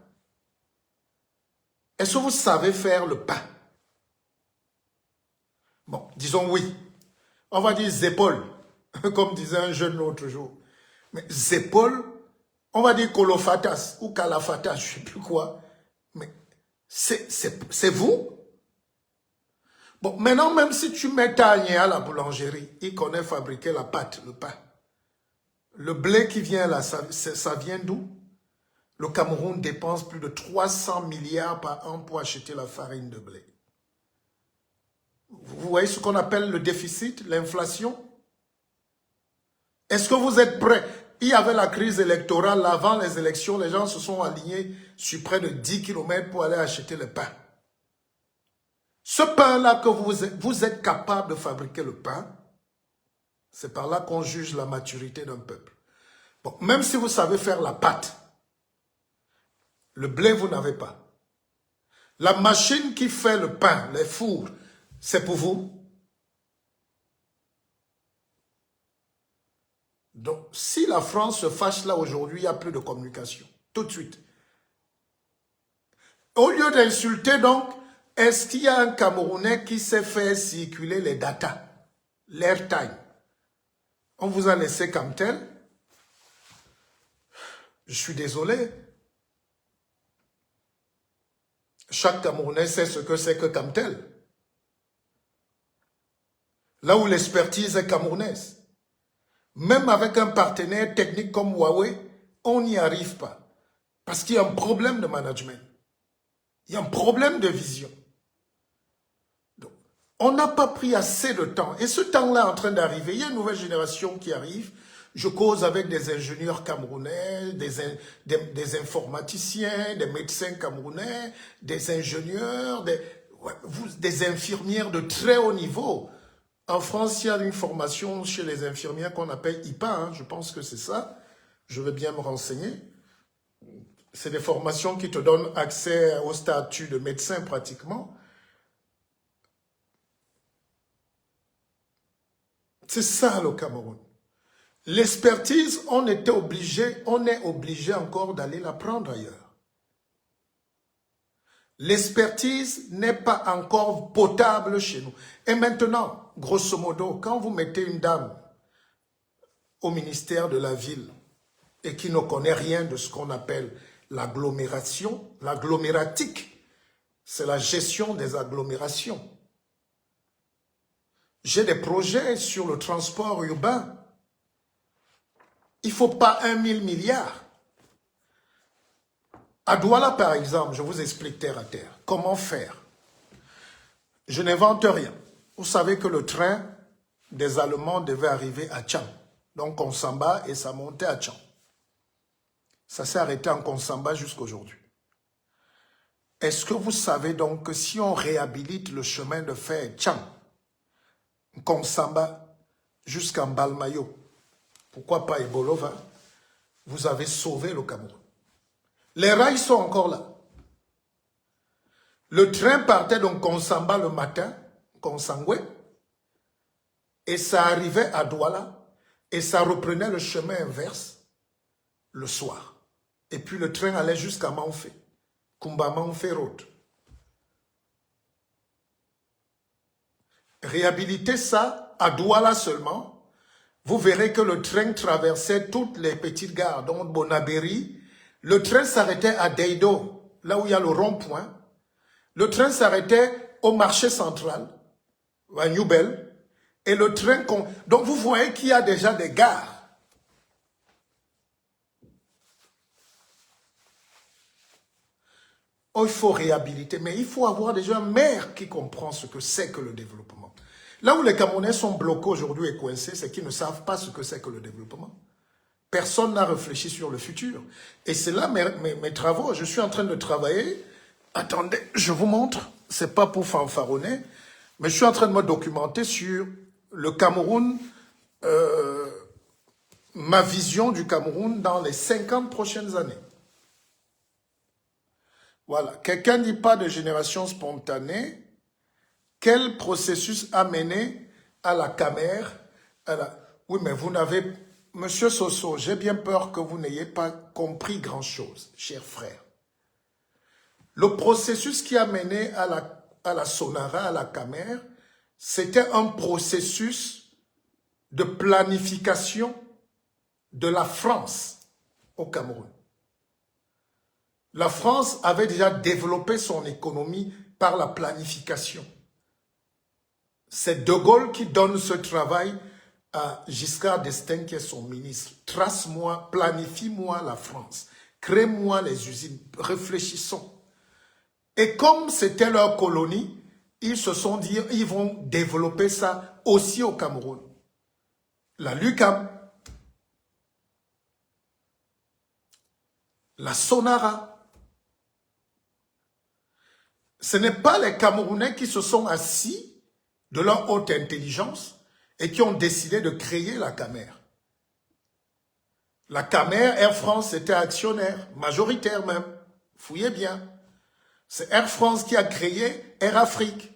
Est-ce que vous savez faire le pain? Bon, disons oui. On va dire Zépol, comme disait un jeune l'autre jour. Mais Zépol, on va dire Kolofatas ou Kalafatas, je ne sais plus quoi. Mais c'est vous? Bon, maintenant, même si tu mets Tagné à la boulangerie, il connaît fabriquer la pâte, le pain. Le blé qui vient là, ça vient d'où? Le Cameroun dépense plus de 300 milliards par an pour acheter la farine de blé. Vous voyez ce qu'on appelle le déficit, l'inflation? Est-ce que vous êtes prêts? Il y avait la crise électorale, avant les élections, les gens se sont alignés sur près de 10 km pour aller acheter le pain. Ce pain-là que vous êtes capable de fabriquer le pain, c'est par là qu'on juge la maturité d'un peuple. Bon, même si vous savez faire la pâte, le blé, vous n'avez pas. La machine qui fait le pain, les fours, c'est pour vous. Donc, si la France se fâche là aujourd'hui, il n'y a plus de communication. Tout de suite. Au lieu d'insulter donc, est-ce qu'il y a un Camerounais qui sait faire circuler les datas, l'airtime? On vous a laissé comme tel. Je suis désolé. Chaque Camerounais sait ce que c'est que comme tel. Là où l'expertise est camerounaise. Même avec un partenaire technique comme Huawei, on n'y arrive pas. Parce qu'il y a un problème de management. Il y a un problème de vision. Donc, on n'a pas pris assez de temps. Et ce temps-là est en train d'arriver. Il y a une nouvelle génération qui arrive. Je cause avec des ingénieurs camerounais, des informaticiens, des médecins camerounais, des ingénieurs, des infirmières de très haut niveau. En France, il y a une formation chez les infirmières qu'on appelle IPA, hein, je pense que c'est ça. Je vais bien me renseigner. C'est des formations qui te donnent accès au statut de médecin pratiquement. C'est ça le Cameroun. L'expertise, on est obligé encore d'aller la prendre ailleurs. L'expertise n'est pas encore potable chez nous. Et maintenant, grosso modo, quand vous mettez une dame au ministère de la ville et qui ne connaît rien de ce qu'on appelle l'agglomération, l'agglomératique, c'est la gestion des agglomérations. J'ai des projets sur le transport urbain. Il ne faut pas 1 000 milliards. À Douala, par exemple, je vous explique terre à terre. Comment faire? Je n'invente rien. Vous savez que le train des Allemands devait arriver à Tchang. Donc on s'en bat et ça montait à Tchang. Ça s'est arrêté en Konsamba jusqu'à aujourd'hui. Est-ce que vous savez donc que si on réhabilite le chemin de fer Tchang, Konsamba jusqu'en Balmayo, pourquoi pas Ebolova, vous avez sauvé le Cameroun. Les rails sont encore là. Le train partait donc Konsamba le matin, Konsangwe, et ça arrivait à Douala, et ça reprenait le chemin inverse le soir. Et puis le train allait jusqu'à Manfé, Kumba Manfé Road. Réhabiliter ça à Douala seulement, vous verrez que le train traversait toutes les petites gares, donc Bonaberi. Le train s'arrêtait à Deido, là où il y a le rond-point. Le train s'arrêtait au marché central, à Newbel. Et le train... Donc vous voyez qu'il y a déjà des gares. Oh, il faut réhabiliter, mais il faut avoir déjà un maire qui comprend ce que c'est que le développement. Là où les Camerounais sont bloqués aujourd'hui et coincés, c'est qu'ils ne savent pas ce que c'est que le développement. Personne n'a réfléchi sur le futur. Et c'est là mes travaux. Je suis en train de travailler. Attendez, je vous montre. C'est pas pour fanfaronner, mais je suis en train de me documenter sur le Cameroun, ma vision du Cameroun dans les 50 prochaines années. Voilà. Quelqu'un dit pas de génération spontanée. Quel processus a mené à la Camère? Oui, mais vous n'avez... Monsieur Soso, j'ai bien peur que vous n'ayez pas compris grand-chose, cher frère. Le processus qui a mené à la Sonara, à la Camère, c'était un processus de planification de la France au Cameroun. La France avait déjà développé son économie par la planification. C'est De Gaulle qui donne ce travail à Giscard d'Estaing, qui est son ministre. Trace-moi, planifie-moi la France. Crée-moi les usines. Réfléchissons. Et comme c'était leur colonie, ils se sont dit, ils vont développer ça aussi au Cameroun. La LUCAM, la Sonara. Ce n'est pas les Camerounais qui se sont assis de leur haute intelligence et qui ont décidé de créer la Camère. La Camère, Air France était actionnaire, majoritaire même. Fouillez bien. C'est Air France qui a créé Air Afrique.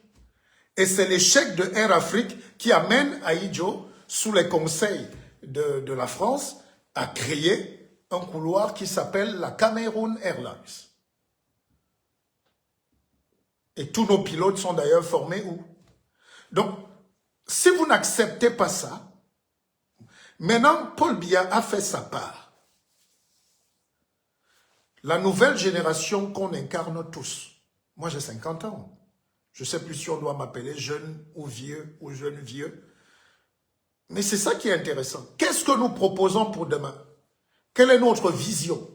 Et c'est l'échec de Air Afrique qui amène Ahidjo, sous les conseils de la France, à créer un couloir qui s'appelle la Cameroon Airlines. Et tous nos pilotes sont d'ailleurs formés où? Donc, si vous n'acceptez pas ça, maintenant, Paul Biya a fait sa part. La nouvelle génération qu'on incarne tous. Moi, j'ai 50 ans. Je ne sais plus si on doit m'appeler jeune ou vieux ou jeune vieux. Mais c'est ça qui est intéressant. Qu'est-ce que nous proposons pour demain? Quelle est notre vision?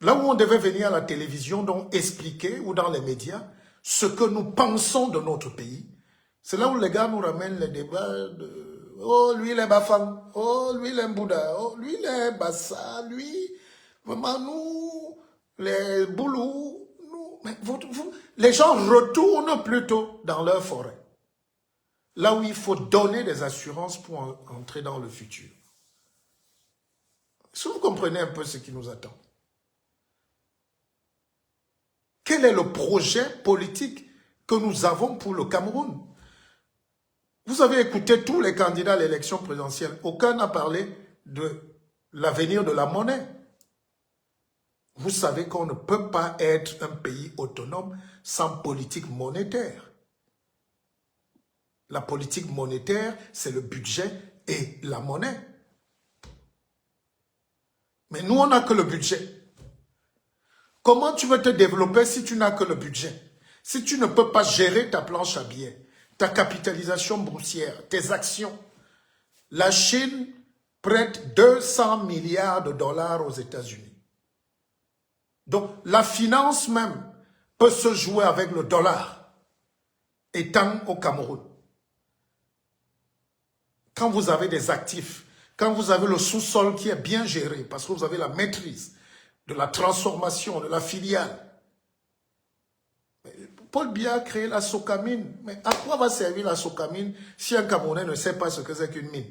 Là où on devait venir à la télévision, donc expliquer, ou dans les médias, ce que nous pensons de notre pays, c'est là où les gars nous ramènent les débats de « Oh, lui, il est Bafang. Oh, lui, il est Mbouda. Oh, lui, il est Bassa. Lui, vraiment, nous, les Boulous. Nous. » Mais les gens retournent plutôt dans leur forêt. Là où il faut donner des assurances pour entrer dans le futur. Est-ce que vous comprenez un peu ce qui nous attend? Quel est le projet politique que nous avons pour le Cameroun? Vous avez écouté tous les candidats à l'élection présidentielle. Aucun n'a parlé de l'avenir de la monnaie. Vous savez qu'on ne peut pas être un pays autonome sans politique monétaire. La politique monétaire, c'est le budget et la monnaie. Mais nous, on n'a que le budget. Comment tu veux te développer si tu n'as que le budget? Si tu ne peux pas gérer ta planche à billets, ta capitalisation boursière, tes actions. La Chine prête 200 milliards de dollars aux États-Unis. Donc, la finance même peut se jouer avec le dollar, étant au Cameroun. Quand vous avez des actifs, quand vous avez le sous-sol qui est bien géré, parce que vous avez la maîtrise de la transformation, de la filiale. Paul Biya a créé la Socamine. Mais à quoi va servir la Socamine si un Camerounais ne sait pas ce que c'est qu'une mine?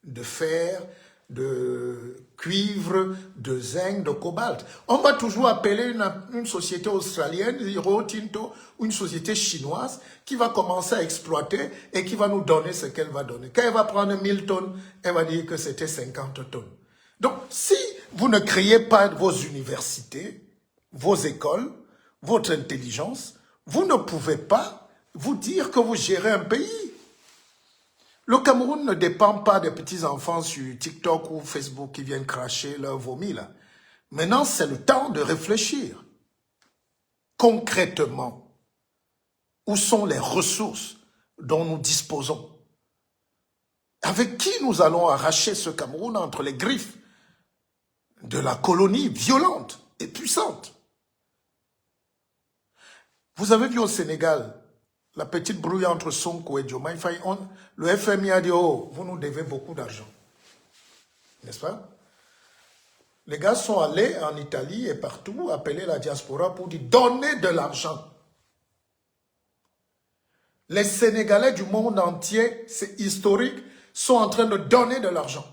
De fer, de cuivre, de zinc, de cobalt. On va toujours appeler une société australienne, Rio Tinto, ou une société chinoise qui va commencer à exploiter et qui va nous donner ce qu'elle va donner. Quand elle va prendre 1000 tonnes, elle va dire que c'était 50 tonnes. Donc, si vous ne créez pas vos universités, vos écoles, votre intelligence, vous ne pouvez pas vous dire que vous gérez un pays. Le Cameroun ne dépend pas des petits-enfants sur TikTok ou Facebook qui viennent cracher leur vomi là. Maintenant, c'est le temps de réfléchir. Concrètement, où sont les ressources dont nous disposons? Avec qui nous allons arracher ce Cameroun entre les griffes de la colonie violente et puissante? Vous avez vu au Sénégal, la petite brouille entre Sonko et Diomaye Faye, le FMI a dit, oh, vous nous devez beaucoup d'argent. N'est-ce pas? Les gars sont allés en Italie et partout appeler la diaspora pour dire, donnez de l'argent. Les Sénégalais du monde entier, c'est historique, sont en train de donner de l'argent.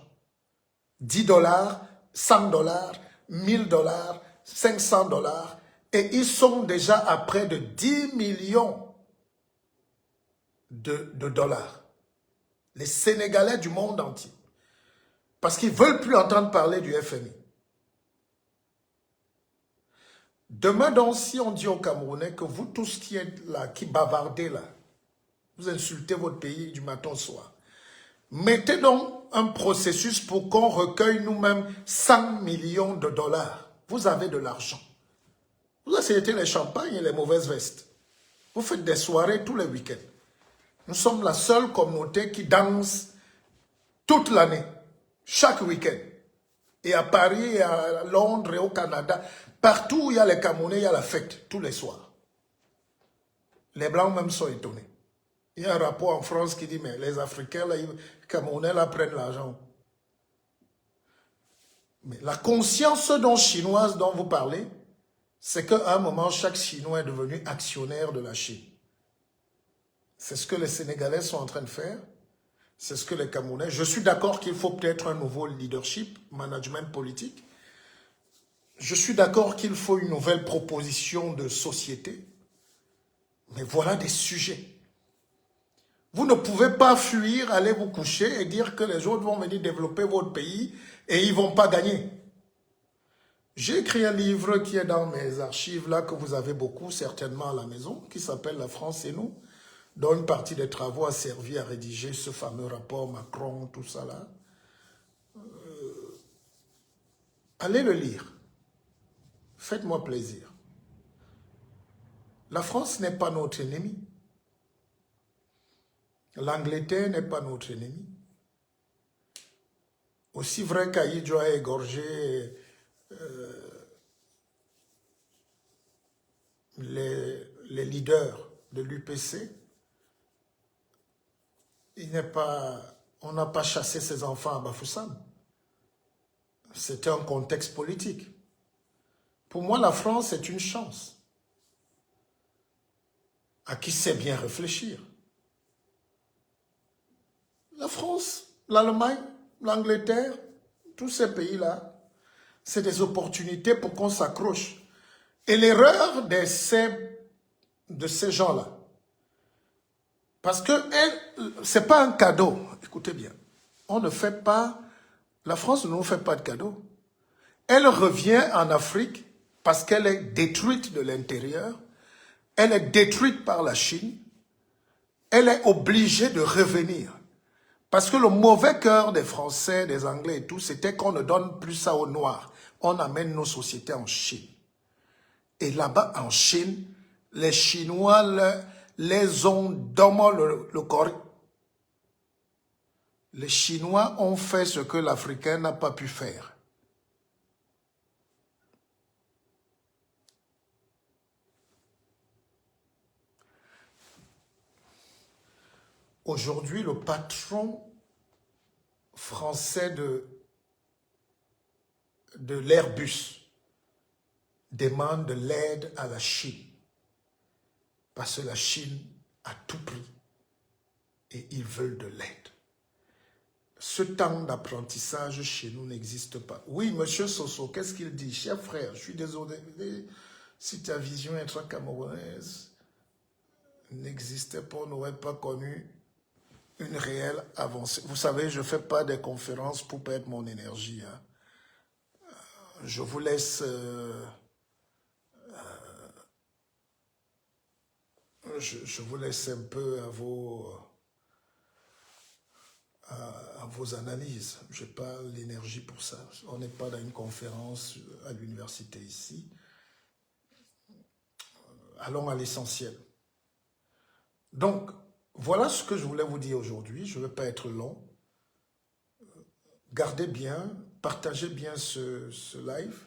10 $, 100 $, 1000 $, 500 $. Et ils sont déjà à près de 10 millions de dollars. Les Sénégalais du monde entier. Parce qu'ils ne veulent plus entendre parler du FMI. Demain donc, si on dit aux Camerounais que vous tous qui êtes là, qui bavardez là, vous insultez votre pays du matin au soir, mettez donc un processus pour qu'on recueille nous-mêmes 100 millions de dollars. Vous avez de l'argent. Vous achetez les champagnes et les mauvaises vestes. Vous faites des soirées tous les week-ends. Nous sommes la seule communauté qui danse toute l'année, chaque week-end. Et à Paris, et à Londres et au Canada, partout où il y a les Camerounais, il y a la fête, tous les soirs. Les Blancs même sont étonnés. Il y a un rapport en France qui dit, mais les Africains, là, les Camerounais, là, prennent l'argent. Mais la conscience chinoise dont vous parlez, c'est qu'à un moment, chaque Chinois est devenu actionnaire de la Chine. C'est ce que les Sénégalais sont en train de faire. C'est ce que les Camerounais... Je suis d'accord qu'il faut peut-être un nouveau leadership, management politique. Je suis d'accord qu'il faut une nouvelle proposition de société. Mais voilà des sujets. Vous ne pouvez pas fuir, aller vous coucher et dire que les autres vont venir développer votre pays et ils ne vont pas gagner. J'ai écrit un livre qui est dans mes archives, là, que vous avez beaucoup, certainement à la maison, qui s'appelle « La France et nous », dont une partie des travaux a servi à rédiger ce fameux rapport Macron, tout ça là. Allez le lire. Faites-moi plaisir. La France n'est pas notre ennemi. L'Angleterre n'est pas notre ennemi. Aussi vrai qu'Aïdjo a égorgé les leaders de l'UPC, on n'a pas chassé ses enfants à Bafoussam. C'était un contexte politique. Pour moi, la France est une chance à qui sait bien réfléchir. La France, l'Allemagne, l'Angleterre, tous ces pays-là, c'est des opportunités pour qu'on s'accroche. Et l'erreur de ces gens-là, parce que ce n'est pas un cadeau, écoutez bien, on ne fait pas, la France ne nous fait pas de cadeau. Elle revient en Afrique parce qu'elle est détruite de l'intérieur, elle est détruite par la Chine, elle est obligée de revenir. Parce que le mauvais cœur des Français, des Anglais et tout, c'était qu'on ne donne plus ça aux Noirs. On amène nos sociétés en Chine. Et là-bas, en Chine, les Chinois les ont dans le corps. Les Chinois ont fait ce que l'Africain n'a pas pu faire. Aujourd'hui, le patron français de l'Airbus demande de l'aide à la Chine. Parce que la Chine a tout pris et ils veulent de l'aide. Ce temps d'apprentissage chez nous n'existe pas. Oui, monsieur Soso, qu'est-ce qu'il dit? Cher frère, je suis désolé. Si ta vision intra-camerounaise n'existait pas, on n'aurait pas connu une réelle avancée. Vous savez, je ne fais pas des conférences pour perdre mon énergie. Hein. Je vous laisse... je vous laisse un peu à vos analyses. Je n'ai pas l'énergie pour ça. On n'est pas dans une conférence à l'université ici. Allons à l'essentiel. Donc, voilà ce que je voulais vous dire aujourd'hui. Je ne vais pas être long. Gardez bien, partagez bien ce live.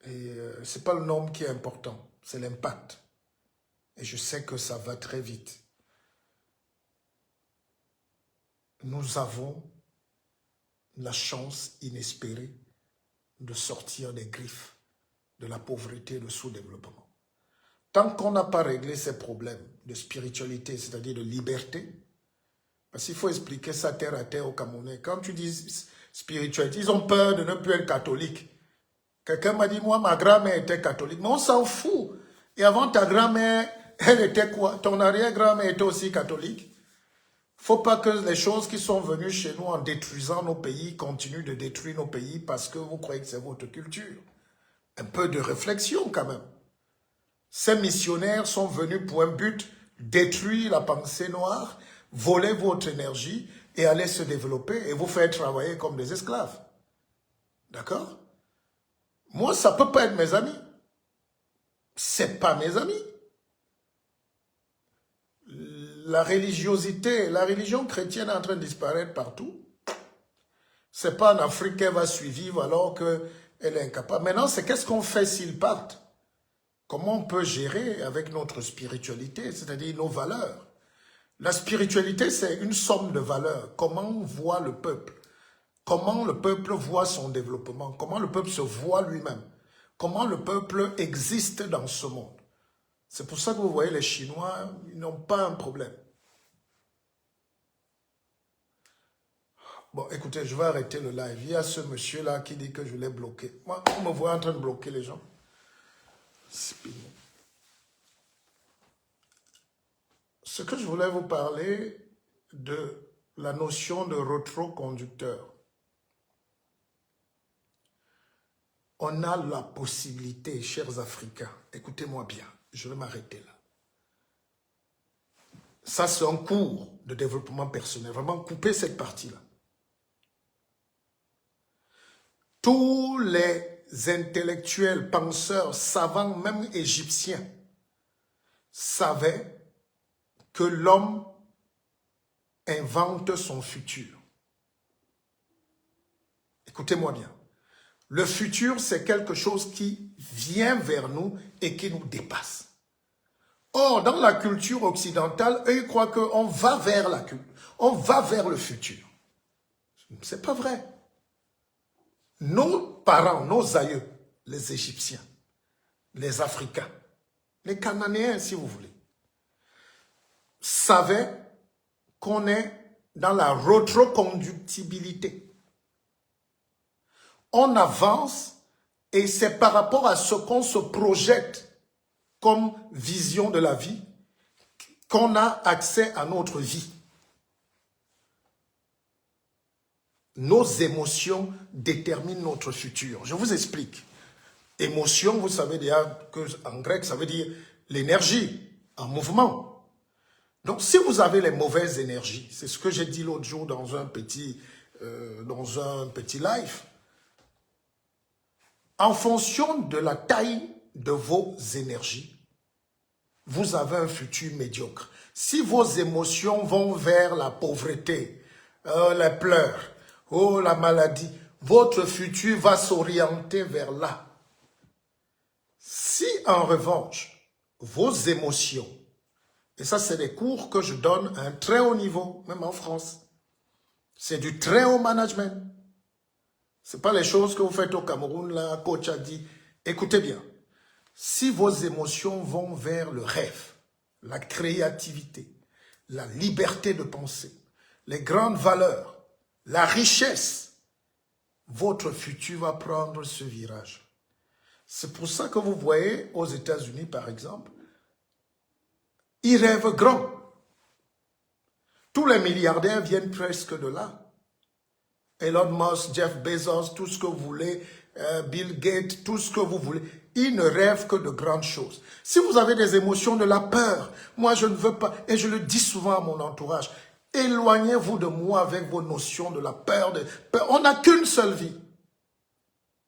Et ce n'est pas le nombre qui est important, c'est l'impact. Et je sais que ça va très vite. Nous avons la chance inespérée de sortir des griffes de la pauvreté et du sous-développement. Tant qu'on n'a pas réglé ces problèmes de spiritualité, c'est-à-dire de liberté, parce qu'il faut expliquer ça terre à terre aux Camerounais. Quand tu dis spiritualité, ils ont peur de ne plus être catholiques. Quelqu'un m'a dit, moi, ma grand-mère était catholique. Mais on s'en fout. Et avant, ta grand-mère, elle était quoi? Ton arrière-grand-mère était aussi catholique. Faut pas que les choses qui sont venues chez nous en détruisant nos pays continuent de détruire nos pays parce que vous croyez que c'est votre culture. Un peu de réflexion quand même. Ces missionnaires sont venus pour un but, détruire la pensée noire, voler votre énergie et aller se développer et vous faire travailler comme des esclaves. D'accord? Moi, ça ne peut pas être mes amis. C'est pas mes amis. La religiosité, la religion chrétienne est en train de disparaître partout. C'est pas en Afrique qu'elle va survivre alors qu'elle est incapable. Maintenant, c'est qu'est-ce qu'on fait s'ils partent? Comment on peut gérer avec notre spiritualité, c'est-à-dire nos valeurs? La spiritualité, c'est une somme de valeurs. Comment on voit le peuple? Comment le peuple voit son développement? Comment le peuple se voit lui-même? Comment le peuple existe dans ce monde? C'est pour ça que vous voyez les Chinois, ils n'ont pas un problème. Bon, écoutez, je vais arrêter le live. Il y a ce monsieur-là qui dit que je l'ai bloqué. Moi, on me voit en train de bloquer les gens. Ce que je voulais vous parler de la notion de rétroconducteur. On a la possibilité, chers Africains, écoutez-moi bien, je vais m'arrêter là. Ça, c'est un cours de développement personnel. Vraiment, coupez cette partie-là. Tous les intellectuels, penseurs, savants, même égyptiens, savaient que l'homme invente son futur. Écoutez-moi bien. Le futur, c'est quelque chose qui vient vers nous et qui nous dépasse. Or, dans la culture occidentale, eux, ils croient qu'on va vers la culture, on va vers le futur. C'est pas vrai. Nos parents, nos aïeux, les Égyptiens, les Africains, les Cananéens, si vous voulez, savaient qu'on est dans la rétroconductibilité. On avance et c'est par rapport à ce qu'on se projette comme vision de la vie qu'on a accès à notre vie. Nos émotions déterminent notre futur. Je vous explique. Émotion, vous savez déjà qu'en grec, ça veut dire l'énergie en mouvement. Donc, si vous avez les mauvaises énergies, c'est ce que j'ai dit l'autre jour dans un petit live, en fonction de la taille de vos énergies, vous avez un futur médiocre. Si vos émotions vont vers la pauvreté, les pleurs, la maladie, votre futur va s'orienter vers là. Si en revanche, vos émotions, et ça c'est des cours que je donne à un très haut niveau, même en France, c'est du très haut management. Ce n'est pas les choses que vous faites au Cameroun, là, coach a dit. Écoutez bien, si vos émotions vont vers le rêve, la créativité, la liberté de penser, les grandes valeurs, la richesse, votre futur va prendre ce virage. C'est pour ça que vous voyez aux États-Unis, par exemple, ils rêvent grand. Tous les milliardaires viennent presque de là. Elon Musk, Jeff Bezos, tout ce que vous voulez, Bill Gates, tout ce que vous voulez. Ils ne rêvent que de grandes choses. Si vous avez des émotions de la peur, moi je ne veux pas, et je le dis souvent à mon entourage, éloignez-vous de moi avec vos notions de la peur. On n'a qu'une seule vie.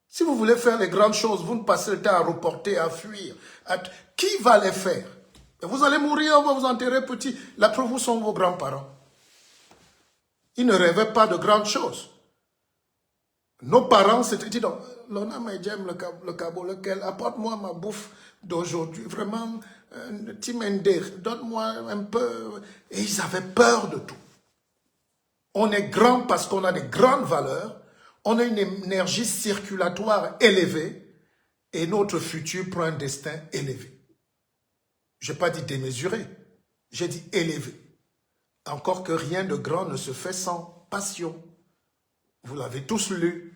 Si vous voulez faire les grandes choses, vous ne passez le temps à reporter, à fuir. Qui va les faire? Vous allez mourir, on va vous enterrer petit. La preuve, vous sont vos grands-parents. Ils ne rêvaient pas de grandes choses. Nos parents s'étaient dit, Lona, mais j'aime le cabot, lequel apporte-moi ma bouffe d'aujourd'hui. Vraiment, donne-moi un peu. Et ils avaient peur de tout. On est grand parce qu'on a des grandes valeurs, on a une énergie circulatoire élevée et notre futur prend un destin élevé. Je n'ai pas dit démesuré, j'ai dit élevé. Encore que rien de grand ne se fait sans passion. Vous l'avez tous lu.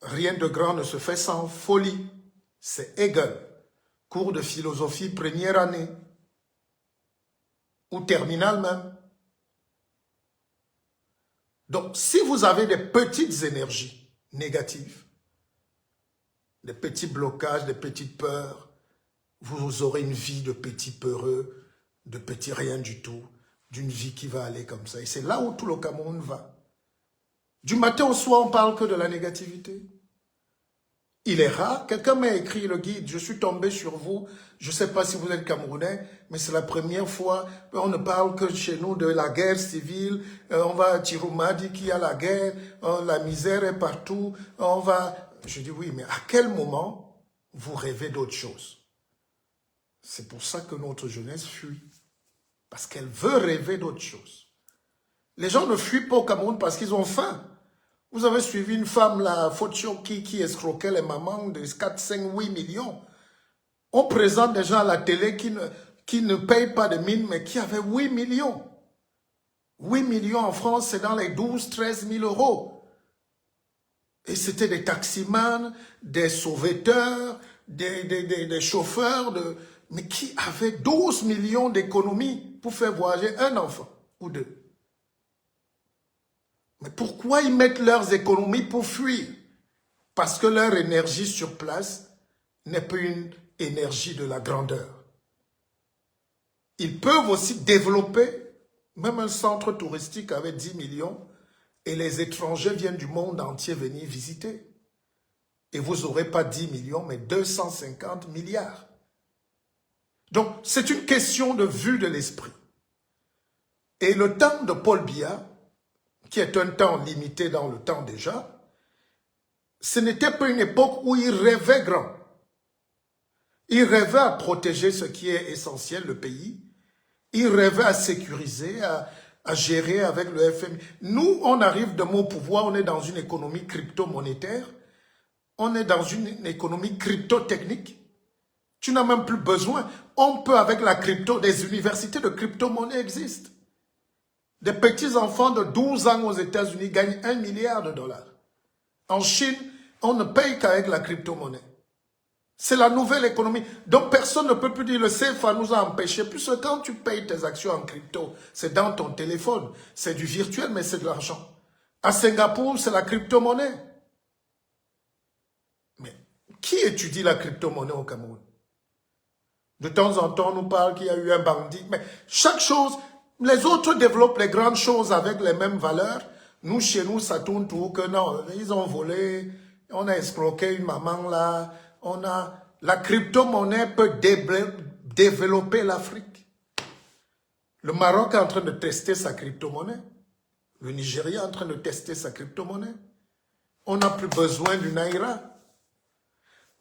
Rien de grand ne se fait sans folie. C'est Hegel. Cours de philosophie première année. Ou terminale même. Donc, si vous avez des petites énergies négatives, des petits blocages, des petites peurs, vous aurez une vie de petits peureux, de petits rien du tout, d'une vie qui va aller comme ça. Et c'est là où tout le Cameroun va. Du matin au soir, on parle que de la négativité. Il est rare, quelqu'un m'a écrit le guide, je suis tombé sur vous, je ne sais pas si vous êtes Camerounais, mais c'est la première fois, on ne parle que chez nous de la guerre civile, on va à Tirouma, dit qu'il y a la guerre, la misère est partout, on va... Je dis oui, mais à quel moment vous rêvez d'autre chose? C'est pour ça que notre jeunesse fuit, parce qu'elle veut rêver d'autre chose. Les gens ne fuient pas au Cameroun parce qu'ils ont faim. Vous avez suivi une femme, la Fotio, qui escroquait les mamans de 4, 5, 8 millions. On présente des gens à la télé qui ne payent pas de mine, mais qui avaient 8 millions. 8 millions en France, c'est dans les 12, 13 000 euros. Et c'était des taximans, des sauveteurs, des chauffeurs, mais qui avaient 12 millions d'économies pour faire voyager un enfant ou deux. Mais pourquoi ils mettent leurs économies pour fuir? Parce que leur énergie sur place n'est pas une énergie de la grandeur. Ils peuvent aussi développer même un centre touristique avec 10 millions et les étrangers viennent du monde entier venir visiter. Et vous n'aurez pas 10 millions, mais 250 milliards. Donc, c'est une question de vue de l'esprit. Et le temps de Paul Biya, qui est un temps limité dans le temps déjà, ce n'était pas une époque où il rêvait grand. Il rêvait à protéger ce qui est essentiel, le pays. Il rêvait à sécuriser, à gérer avec le FMI. Nous, on arrive de mon pouvoir, on est dans une économie crypto-monétaire, on est dans une économie crypto-technique. Tu n'as même plus besoin. On peut, avec la crypto, des universités de crypto-monnaie existent. Des petits-enfants de 12 ans aux États-Unis gagnent 1 milliard de dollars. En Chine, on ne paye qu'avec la crypto-monnaie. C'est la nouvelle économie. Donc, personne ne peut plus dire le CFA nous a empêchés. Puisque quand tu payes tes actions en crypto, c'est dans ton téléphone. C'est du virtuel, mais c'est de l'argent. À Singapour, c'est la crypto-monnaie. Mais qui étudie la crypto-monnaie au Cameroun? De temps en temps, on nous parle qu'il y a eu un bandit. Mais chaque chose... Les autres développent les grandes choses avec les mêmes valeurs. Nous, chez nous, ça tourne tout que non, ils ont volé, on a escroqué une maman là, la crypto-monnaie peut développer l'Afrique. Le Maroc est en train de tester sa crypto-monnaie. Le Nigeria est en train de tester sa crypto-monnaie. On n'a plus besoin du Naira.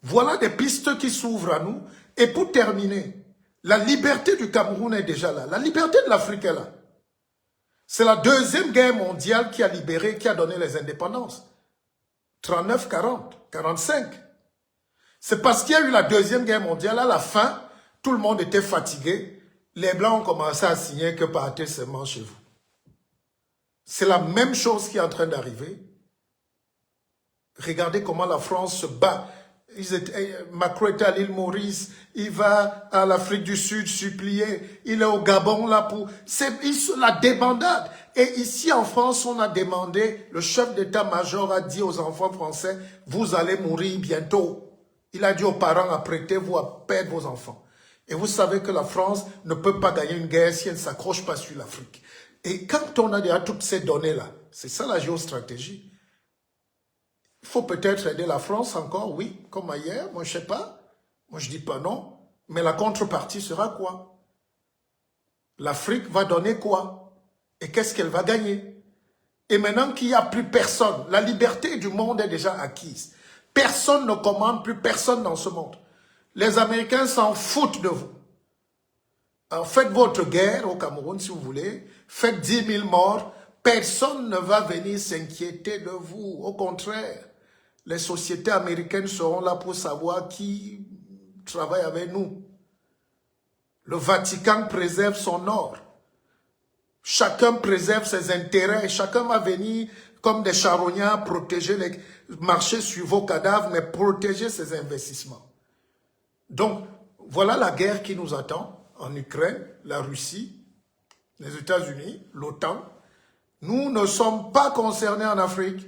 Voilà des pistes qui s'ouvrent à nous. Et pour terminer, la liberté du Cameroun est déjà là. La liberté de l'Afrique est là. C'est la deuxième guerre mondiale qui a libéré, qui a donné les indépendances. 39, 40, 45. C'est parce qu'il y a eu la deuxième guerre mondiale. À la fin, tout le monde était fatigué. Les Blancs ont commencé à signer que partez seulement chez vous. C'est la même chose qui est en train d'arriver. Regardez comment la France se bat. Macron est à l'île Maurice, il va à l'Afrique du Sud supplier, il est au Gabon là pour... C'est la débandade. Et ici en France, on a demandé, le chef d'état-major a dit aux enfants français, vous allez mourir bientôt. Il a dit aux parents, apprêtez-vous à perdre vos enfants. Et vous savez que la France ne peut pas gagner une guerre si elle ne s'accroche pas sur l'Afrique. Et quand on a déjà toutes ces données-là, c'est ça la géostratégie. Il faut peut-être aider la France encore, oui, comme ailleurs, moi je ne sais pas. Moi je ne dis pas non, mais la contrepartie sera quoi? L'Afrique va donner quoi? Et qu'est-ce qu'elle va gagner? Et maintenant qu'il n'y a plus personne, la liberté du monde est déjà acquise. Personne ne commande plus personne dans ce monde. Les Américains s'en foutent de vous. Alors faites votre guerre au Cameroun si vous voulez, faites 10 000 morts, personne ne va venir s'inquiéter de vous, au contraire. Les sociétés américaines seront là pour savoir qui travaille avec nous. Le Vatican préserve son or. Chacun préserve ses intérêts. Chacun va venir comme des charognards, marcher sur vos cadavres, mais protéger ces investissements. Donc, voilà la guerre qui nous attend en Ukraine, la Russie, les États-Unis, l'OTAN. Nous ne sommes pas concernés en Afrique.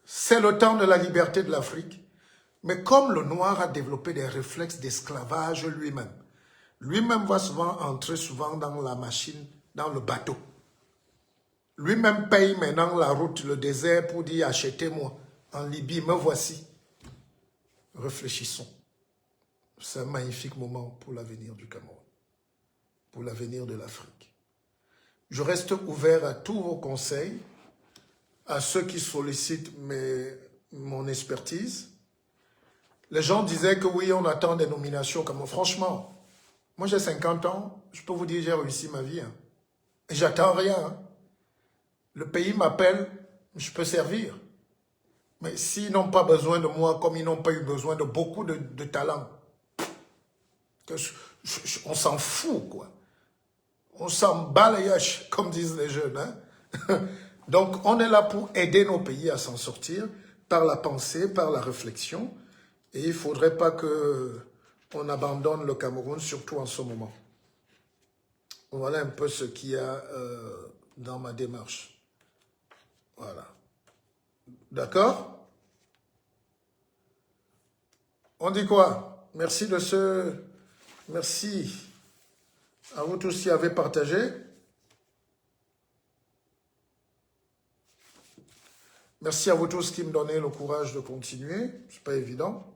C'est le temps de la liberté de l'Afrique. Mais comme le noir a développé des réflexes d'esclavage lui-même, lui-même va souvent entrer dans la machine, dans le bateau. Lui-même paye maintenant la route, le désert pour dire achetez-moi en Libye, me voici. Réfléchissons. C'est un magnifique moment pour l'avenir du Cameroun, pour l'avenir de l'Afrique. Je reste ouvert à tous vos conseils, à ceux qui sollicitent mon expertise. Les gens disaient que oui, on attend des nominations comme franchement, moi j'ai 50 ans, je peux vous dire j'ai réussi ma vie. Hein. Et j'attends rien. Hein. Le pays m'appelle, je peux servir. Mais s'ils n'ont pas besoin de moi, comme ils n'ont pas eu besoin de beaucoup de talent, on s'en fout, quoi. On s'en bat les yeux, comme disent les jeunes. Hein? Donc, on est là pour aider nos pays à s'en sortir par la pensée, par la réflexion. Et il ne faudrait pas qu'on abandonne le Cameroun, surtout en ce moment. Voilà un peu ce qu'il y a dans ma démarche. Voilà. D'accord? On dit quoi? Merci de ce... Merci à vous tous qui avez partagé. Merci à vous tous qui me donnez le courage de continuer. Ce n'est pas évident.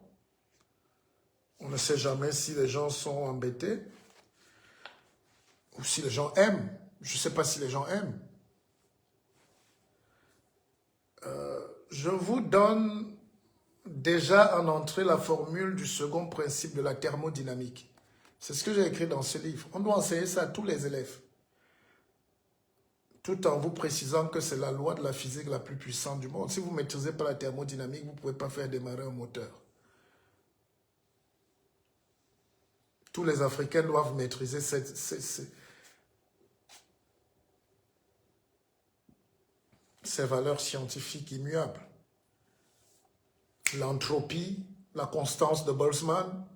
On ne sait jamais si les gens sont embêtés ou si les gens aiment. Je ne sais pas si les gens aiment. Je vous donne déjà en entrée la formule du second principe de la thermodynamique. C'est ce que j'ai écrit dans ce livre. On doit enseigner ça à tous les élèves. Tout en vous précisant que c'est la loi de la physique la plus puissante du monde. Si vous ne maîtrisez pas la thermodynamique, vous ne pouvez pas faire démarrer un moteur. Tous les Africains doivent maîtriser ces valeurs scientifiques immuables. L'entropie, la constance de Boltzmann,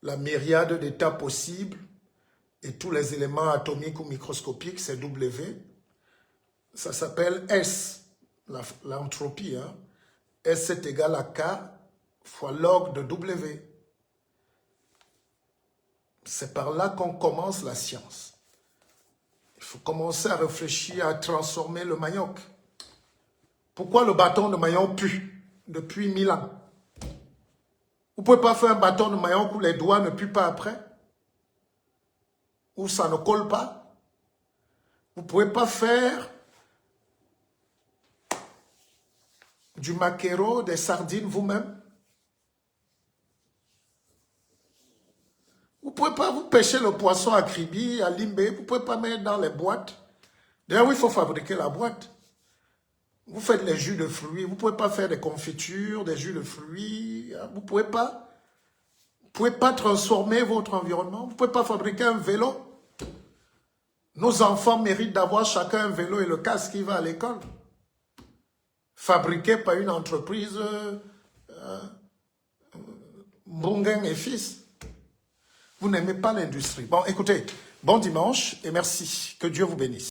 la myriade d'états possibles et tous les éléments atomiques ou microscopiques, c'est W. Ça s'appelle S, l'entropie. Hein? S est égal à K fois log de W. C'est par là qu'on commence la science. Il faut commencer à réfléchir à transformer le manioc. Pourquoi le bâton de manioc pue depuis 1000 ans? Vous ne pouvez pas faire un bâton de manioc où les doigts ne puent pas après? Où ça ne colle pas? Vous ne pouvez pas faire du maquereau, des sardines vous-même? Vous ne pouvez pas vous pêcher le poisson à Kribi, à Limbé, vous ne pouvez pas mettre dans les boîtes. D'ailleurs, il faut fabriquer la boîte. Vous faites les jus de fruits, vous ne pouvez pas faire des confitures, des jus de fruits, vous ne pouvez pas. Vous ne pouvez pas transformer votre environnement, vous ne pouvez pas fabriquer un vélo. Nos enfants méritent d'avoir chacun un vélo et le casque qui va à l'école. Fabriqué par une entreprise Mbungen et fils. Vous n'aimez pas l'industrie. Bon, écoutez, bon dimanche et merci. Que Dieu vous bénisse.